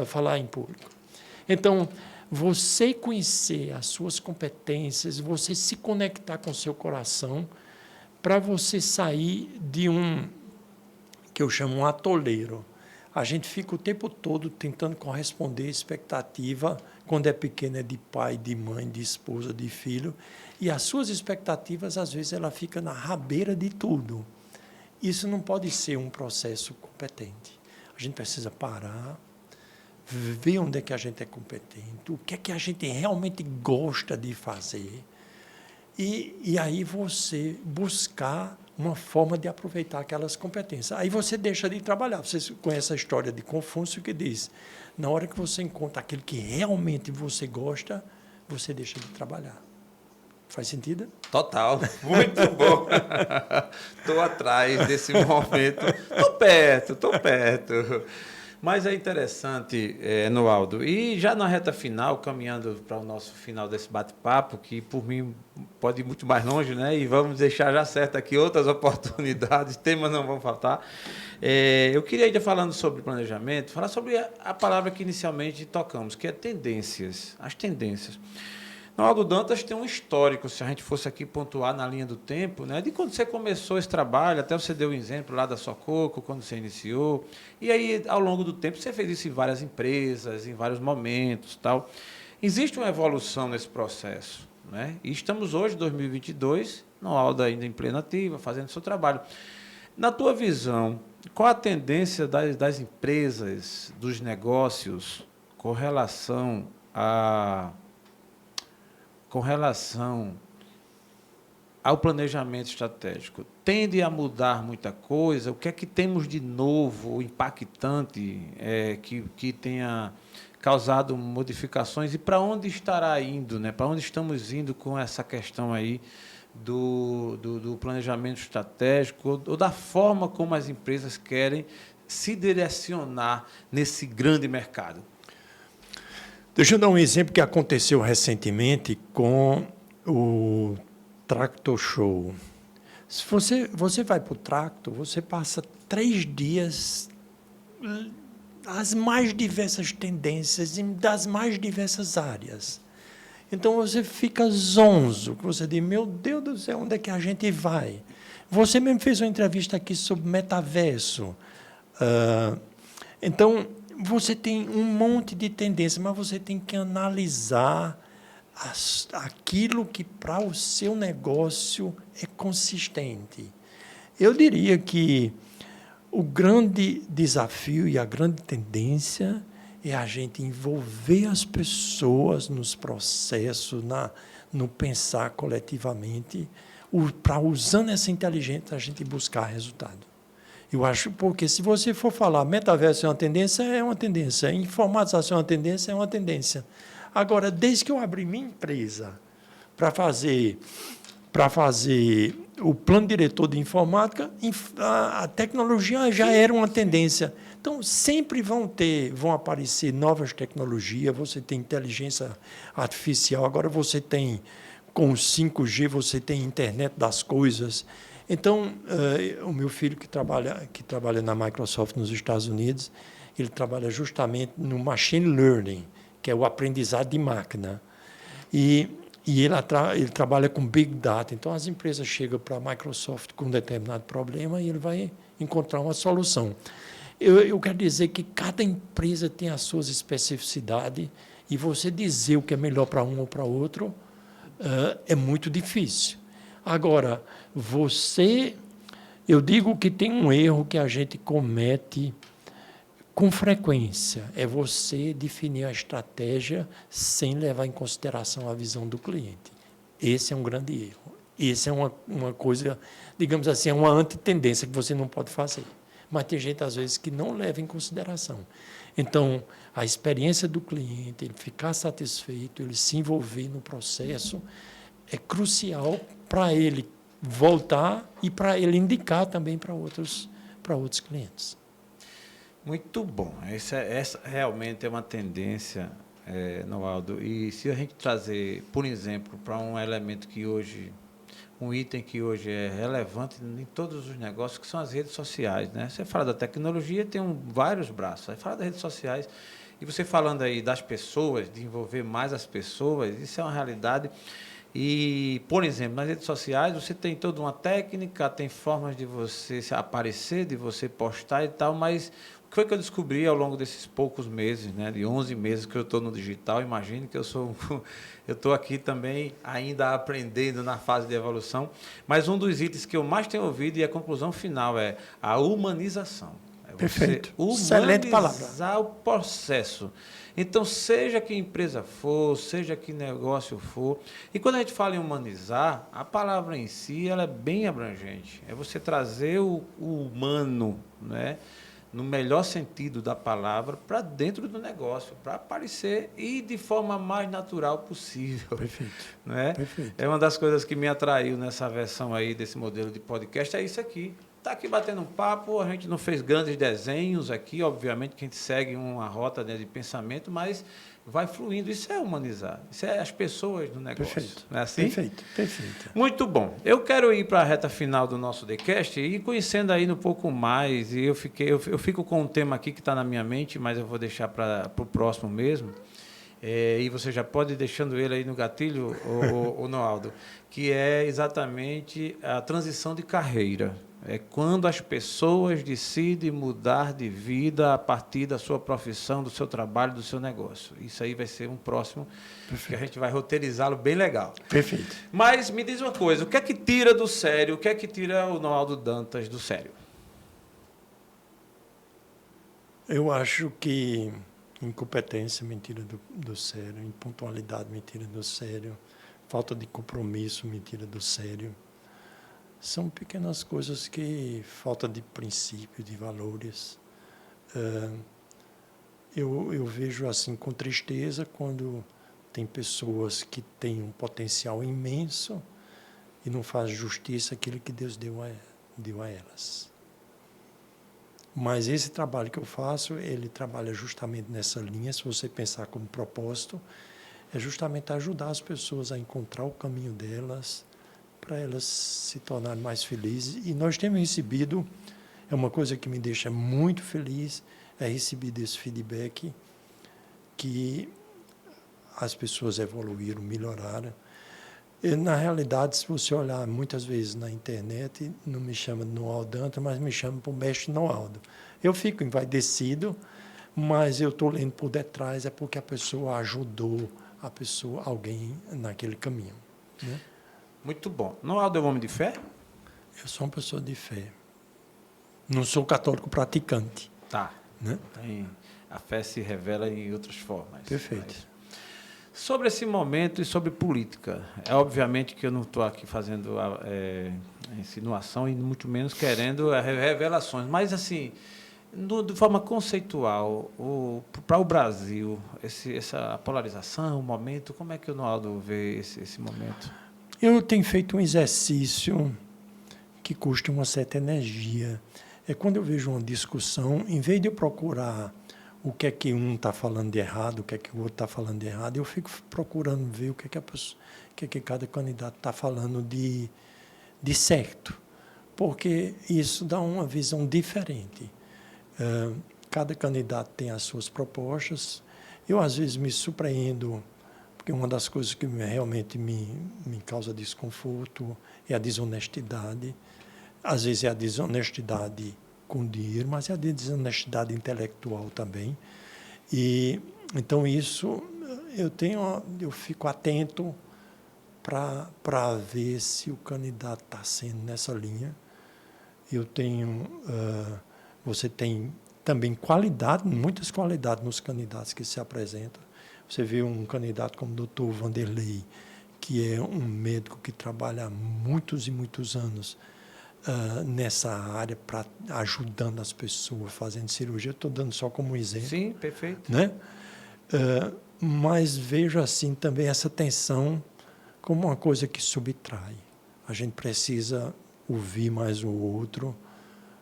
Falar em público. Então, você conhecer as suas competências, você se conectar com o seu coração, para você sair de que eu chamo um atoleiro. A gente fica o tempo todo tentando corresponder à expectativa, quando é pequeno, é de pai, de mãe, de esposa, de filho, e as suas expectativas, às vezes, ela fica na rabeira de tudo. Isso não pode ser um processo competente. A gente precisa parar, ver onde é que a gente é competente, o que é que a gente realmente gosta de fazer, e aí você buscar uma forma de aproveitar aquelas competências. Aí você deixa de trabalhar. Você conhece a história de Confúcio, que diz, na hora que você encontra aquilo que realmente você gosta, você deixa de trabalhar. Faz sentido? Total, muito bom. Estou atrás desse momento. Estou perto. Mas é interessante, Noaldo, e já na reta final, caminhando para o nosso final desse bate-papo, que por mim pode ir muito mais longe, né? E vamos deixar já certo aqui outras oportunidades, temas não vão faltar. Eu queria, ainda falando sobre planejamento, falar sobre a palavra que inicialmente tocamos, que é tendências, as tendências. Noaldo Dantas tem um histórico, se a gente fosse aqui pontuar na linha do tempo, né, de quando você começou esse trabalho, até você deu um exemplo lá da Sococo, quando você iniciou, e aí, ao longo do tempo, você fez isso em várias empresas, em vários momentos, tal. Existe uma evolução nesse processo, né? E estamos hoje, em 2022, Noaldo ainda em plena ativa, fazendo seu trabalho. Na tua visão, qual a tendência das empresas, dos negócios, com relação ao planejamento estratégico? Tende a mudar muita coisa? O que é que temos de novo, impactante, que tenha causado modificações? E para onde estará indo, né? Para onde estamos indo com essa questão aí do planejamento estratégico, ou da forma como as empresas querem se direcionar nesse grande mercado? Deixa eu dar um exemplo que aconteceu recentemente com o Tractor Show. Se você vai para o Tractor, você passa 3 dias, as mais diversas tendências, das mais diversas áreas. Então, você fica zonzo, você diz, meu Deus do céu, onde é que a gente vai? Você mesmo fez uma entrevista aqui sobre metaverso. Então, você tem um monte de tendência, mas você tem que analisar aquilo que para o seu negócio é consistente. Eu diria que o grande desafio e a grande tendência é a gente envolver as pessoas nos processos, no pensar coletivamente, para, usando essa inteligência, a gente buscar resultado. Eu acho, porque se você for falar metaverso é uma tendência, informatização é uma tendência. Agora, desde que eu abri minha empresa para fazer o plano diretor de informática, a tecnologia já era uma tendência. Então, sempre vão aparecer novas tecnologias, você tem inteligência artificial, agora você tem, com o 5G, você tem internet das coisas. Então, o meu filho que trabalha na Microsoft nos Estados Unidos, ele trabalha justamente no machine learning, que é o aprendizado de máquina. E ele trabalha com Big Data. Então, as empresas chegam para a Microsoft com um determinado problema e ele vai encontrar uma solução. Eu quero dizer que cada empresa tem as suas especificidades e você dizer o que é melhor para um ou para outro é muito difícil. Agora, eu digo que tem um erro que a gente comete com frequência, é você definir a estratégia sem levar em consideração a visão do cliente. Esse é um grande erro. Esse é uma coisa, digamos assim, é uma antitendência que você não pode fazer. Mas tem gente, às vezes, que não leva em consideração. Então, a experiência do cliente, ele ficar satisfeito, ele se envolver no processo, é crucial para ele voltar e para ele indicar também para outros clientes. Muito bom. Essa realmente é uma tendência, Noaldo. E se a gente trazer, por exemplo, para um elemento que hoje, um item que hoje é relevante em todos os negócios, que são as redes sociais, né? Você fala da tecnologia, tem vários braços. Aí fala das redes sociais. E você falando aí das pessoas, de envolver mais as pessoas, isso é uma realidade. E, por exemplo, nas redes sociais, você tem toda uma técnica, tem formas de você se aparecer, de você postar e tal, mas o que foi que eu descobri ao longo desses poucos meses, né, de 11 meses que eu estou no digital? Imagine que eu estou aqui também ainda aprendendo na fase de evolução, mas um dos itens que eu mais tenho ouvido e a conclusão final é a humanização. Perfeito. Excelente palavra. Humanizar o processo. Então, seja que empresa for, seja que negócio for, e quando a gente fala em humanizar, a palavra em si ela é bem abrangente. É você trazer o humano, né, no melhor sentido da palavra, para dentro do negócio, para aparecer e de forma mais natural possível. Perfeito. Né? Perfeito. É uma das coisas que me atraiu nessa versão aí desse modelo de podcast, é isso aqui. Está aqui batendo um papo, a gente não fez grandes desenhos aqui, obviamente que a gente segue uma rota, né, de pensamento, mas vai fluindo. Isso é humanizar, isso é as pessoas no negócio. Perfeito. Não é assim? Perfeito, perfeito. Muito bom. Eu quero ir para a reta final do nosso TheCast e conhecendo aí um pouco mais. E eu fico com um tema aqui que está na minha mente, mas eu vou deixar para o próximo mesmo. E você já pode ir deixando ele aí no gatilho, o Noaldo, que é exatamente a transição de carreira. É quando as pessoas decidem mudar de vida a partir da sua profissão, do seu trabalho, do seu negócio. Isso aí vai ser um próximo. Perfeito. Que a gente vai roteirizá-lo bem legal. Perfeito. Mas me diz uma coisa, o que é que tira do sério, o que é que tira o Noaldo Dantas do sério? Eu acho que incompetência me tira do sério, impontualidade me tira do sério, falta de compromisso me tira do sério. São pequenas coisas que falta de princípio, de valores. Eu vejo assim com tristeza quando tem pessoas que têm um potencial imenso e não faz justiça àquilo que Deus deu a elas. Mas esse trabalho que eu faço, ele trabalha justamente nessa linha, se você pensar como propósito, é justamente ajudar as pessoas a encontrar o caminho delas, para elas se tornarem mais felizes. E nós temos recebido, é uma coisa que me deixa muito feliz, é receber esse feedback que as pessoas evoluíram, melhoraram. E, na realidade, se você olhar muitas vezes na internet, não me chama de Noaldo Dantas, mas me chama por mestre Noaldo. Eu fico envaidecido, mas eu estou lendo por detrás, é porque a pessoa ajudou alguém naquele caminho. Né? Muito bom. Noaldo é um homem de fé? Eu sou uma pessoa de fé. Não sou católico praticante. Tá. Né? A fé se revela em outras formas. Perfeito. Mas, sobre esse momento e sobre política, é obviamente que eu não estou aqui fazendo insinuação e muito menos querendo revelações, mas assim, de forma conceitual, para o Brasil, essa polarização, o momento, como é que o Noaldo vê esse momento? Eu tenho feito um exercício que custa uma certa energia. É quando eu vejo uma discussão, em vez de eu procurar o que é que um está falando de errado, o que é que o outro está falando de errado, eu fico procurando ver o que é que cada candidato está falando de certo, porque isso dá uma visão diferente. Cada candidato tem as suas propostas. Eu, às vezes, me surpreendo, porque uma das coisas que realmente me causa desconforto é a desonestidade. Às vezes é a desonestidade com dinheiro, mas é a desonestidade intelectual também. E então isso eu fico atento para ver se o candidato está sendo nessa linha. Você tem também muitas qualidades nos candidatos que se apresentam. Você vê um candidato como o Dr. Vanderlei, que é um médico que trabalha há muitos e muitos anos nessa área, ajudando as pessoas, fazendo cirurgia. Estou dando só como exemplo. Sim, perfeito. Né? Mas vejo assim também essa tensão como uma coisa que subtrai. a gente precisa ouvir mais o outro,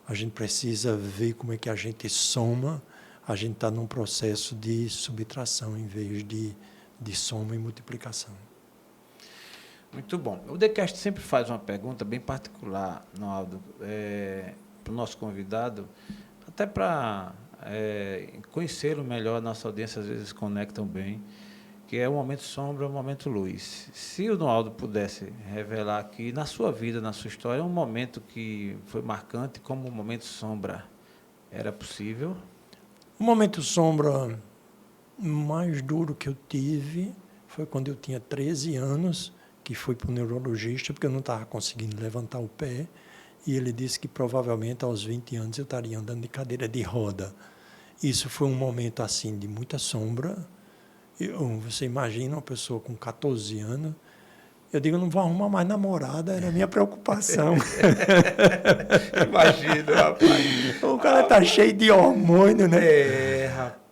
a gente precisa ver como é que a gente soma, a gente está num processo de subtração em vez de soma e multiplicação. Muito bom. O TheCast sempre faz uma pergunta bem particular, Noaldo, para o nosso convidado, até para conhecê-lo melhor. Nossa audiência às vezes conectam bem, que é o momento sombra, o momento luz. Se o Noaldo pudesse revelar aqui, na sua vida, na sua história, um momento que foi marcante como o momento sombra, era possível? O momento sombra mais duro que eu tive foi quando eu tinha 13 anos, que fui para o neurologista, porque eu não estava conseguindo levantar o pé, e ele disse que provavelmente aos 20 anos eu estaria andando de cadeira de roda. Isso foi um momento assim de muita sombra. Você imagina uma pessoa com 14 anos, eu digo, eu não vou arrumar mais namorada, era a minha preocupação. Imagina, rapaz. O cara está cheio de hormônio, né? Rapaz.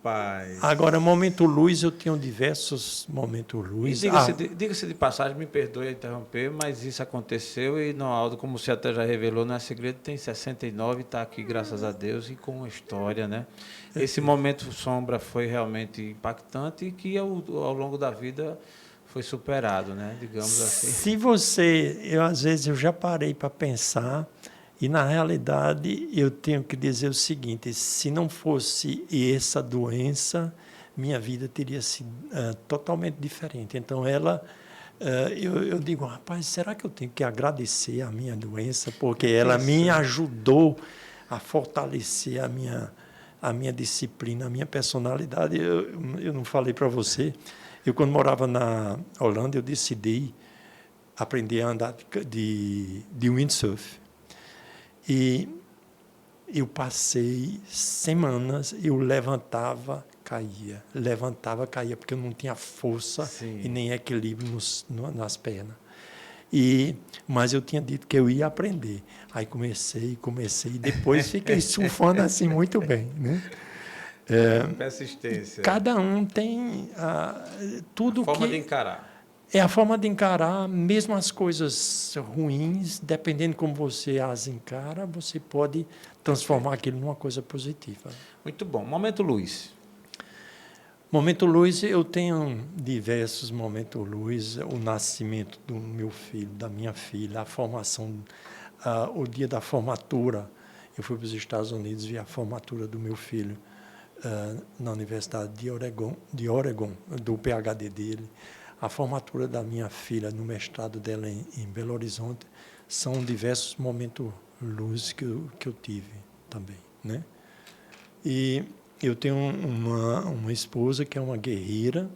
Agora, momento luz, eu tenho diversos momentos luz. Diga-se de passagem, me perdoe interromper, mas isso aconteceu e Noaldo, como você até já revelou, não é segredo, tem 69, está aqui, graças a Deus, e com uma história, né? Esse momento sombra foi realmente impactante e que ao longo da vida foi superado, né? Digamos assim. Se às vezes eu já parei para pensar, e na realidade eu tenho que dizer o seguinte: se não fosse essa doença, minha vida teria sido totalmente diferente. Então eu digo, rapaz, será que eu tenho que agradecer a minha doença, porque ela me ajudou a fortalecer a minha disciplina, a minha personalidade. Eu não falei para você, quando morava na Holanda, eu decidi aprender a andar de windsurf. E eu passei semanas, eu levantava, caía, porque eu não tinha força e nem equilíbrio nas pernas. Mas eu tinha dito que eu ia aprender. Aí comecei, e depois fiquei surfando assim muito bem, né? Persistência. Cada um tem tudo que... Forma de encarar. É a forma de encarar, mesmo as coisas ruins, dependendo como você as encara, você pode transformar aquilo numa coisa positiva. Muito bom. Momento luz. Momento luz, eu tenho diversos momentos luz. O nascimento do meu filho, da minha filha, a formação, o dia da formatura. Eu fui para os Estados Unidos ver a formatura do meu filho na Universidade de Oregon, do PhD dele. A formatura da minha filha no mestrado dela em Belo Horizonte são diversos momentos luz que eu tive também, né? E eu tenho uma esposa que é uma guerreira.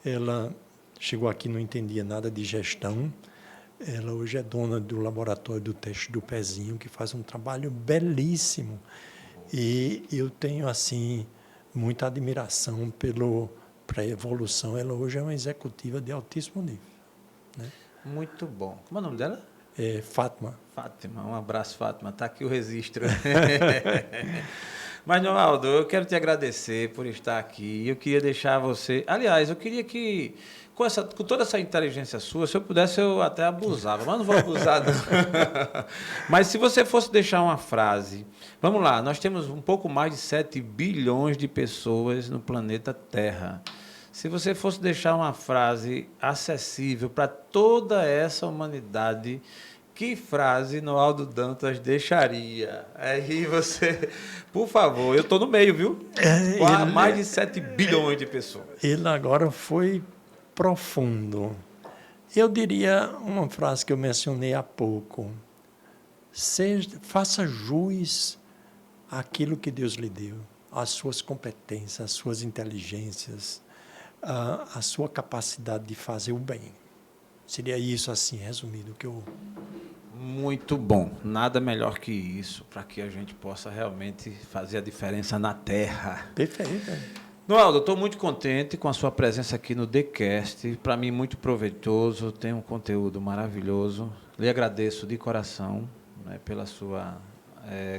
Ela chegou aqui, não entendia nada de gestão. Ela hoje é dona do laboratório do teste do pezinho, que faz um trabalho belíssimo. E eu tenho assim muita admiração para a evolução. Ela hoje é uma executiva de altíssimo nível, né? Muito bom. Como é o nome dela? Fátima. Fátima, um abraço, Fátima. Está aqui o registro. Mas, Noaldo, eu quero te agradecer por estar aqui. Eu queria deixar você... Aliás, eu queria que, com toda essa inteligência sua, se eu pudesse, eu até abusava. Mas não vou abusar, não. Mas se você fosse deixar uma frase... Vamos lá, nós temos um pouco mais de 7 bilhões de pessoas no planeta Terra. Se você fosse deixar uma frase acessível para toda essa humanidade, que frase Noaldo Dantas deixaria? Aí você, por favor, eu estou no meio, viu? Mais de 7 bilhões de pessoas. Ele agora foi profundo. Eu diria uma frase que eu mencionei há pouco: faça jus àquilo que Deus lhe deu, às suas competências, às suas inteligências, a sua capacidade de fazer o bem. Seria isso, assim, resumido, que eu... Muito bom. Nada melhor que isso, para que a gente possa realmente fazer a diferença na Terra. Perfeito. Noaldo, eu estou muito contente com a sua presença aqui no TheCast. Para mim, muito proveitoso, tem um conteúdo maravilhoso. Lhe agradeço de coração, né, pela sua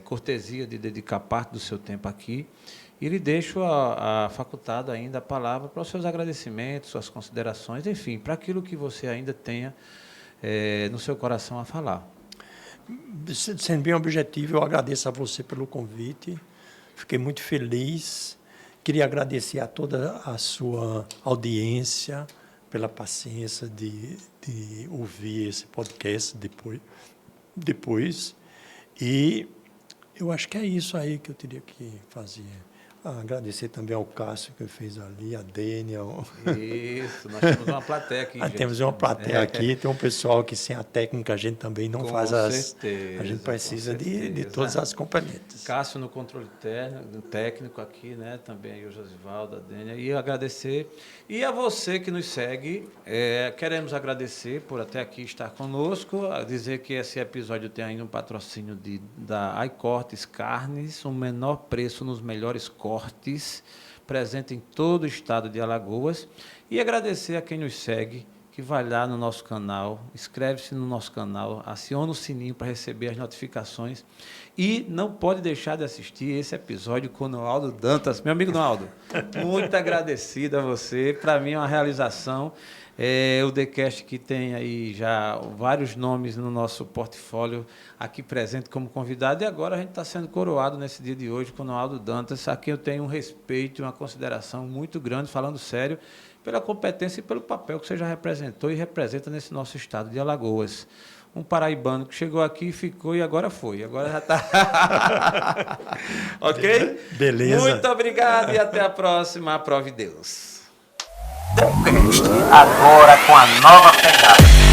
cortesia de dedicar parte do seu tempo aqui. E lhe deixo a facultado ainda a palavra para os seus agradecimentos, suas considerações, enfim, para aquilo que você ainda tenha no seu coração a falar. Sendo bem objetivo, eu agradeço a você pelo convite. Fiquei muito feliz. Queria agradecer a toda a sua audiência pela paciência de ouvir esse podcast depois. E eu acho que é isso aí que eu teria que fazer. Agradecer também ao Cássio, que fez ali, a Dênia. Isso, nós temos uma plateia aqui. Gente. Temos uma plateia aqui, tem um pessoal que sem a técnica a gente também não faz as... A gente precisa de todas as componentes. Cássio no controle técnico aqui, né? Também aí o Josivaldo, a Dênia. E agradecer. E a você que nos segue, queremos agradecer por até aqui estar conosco, dizer que esse episódio tem ainda um patrocínio da iCortes Carnes, o menor preço nos melhores cortes, presente em todo o estado de Alagoas, e agradecer a quem nos segue, que vai lá no nosso canal, inscreve-se no nosso canal, aciona o sininho para receber as notificações e não pode deixar de assistir esse episódio com o Noaldo Dantas. Meu amigo Noaldo, muito agradecido a você, para mim é uma realização. O TheCast que tem aí já vários nomes no nosso portfólio aqui presente como convidado, e agora a gente está sendo coroado nesse dia de hoje com o Noaldo Dantas, a quem eu tenho um respeito e uma consideração muito grande, falando sério, pela competência e pelo papel que você já representou e representa nesse nosso estado de Alagoas. Um paraibano que chegou aqui, ficou e agora foi. Agora já está. Ok? Beleza. Muito obrigado e até a próxima. Aprove Deus. TheCast, agora com a nova pegada.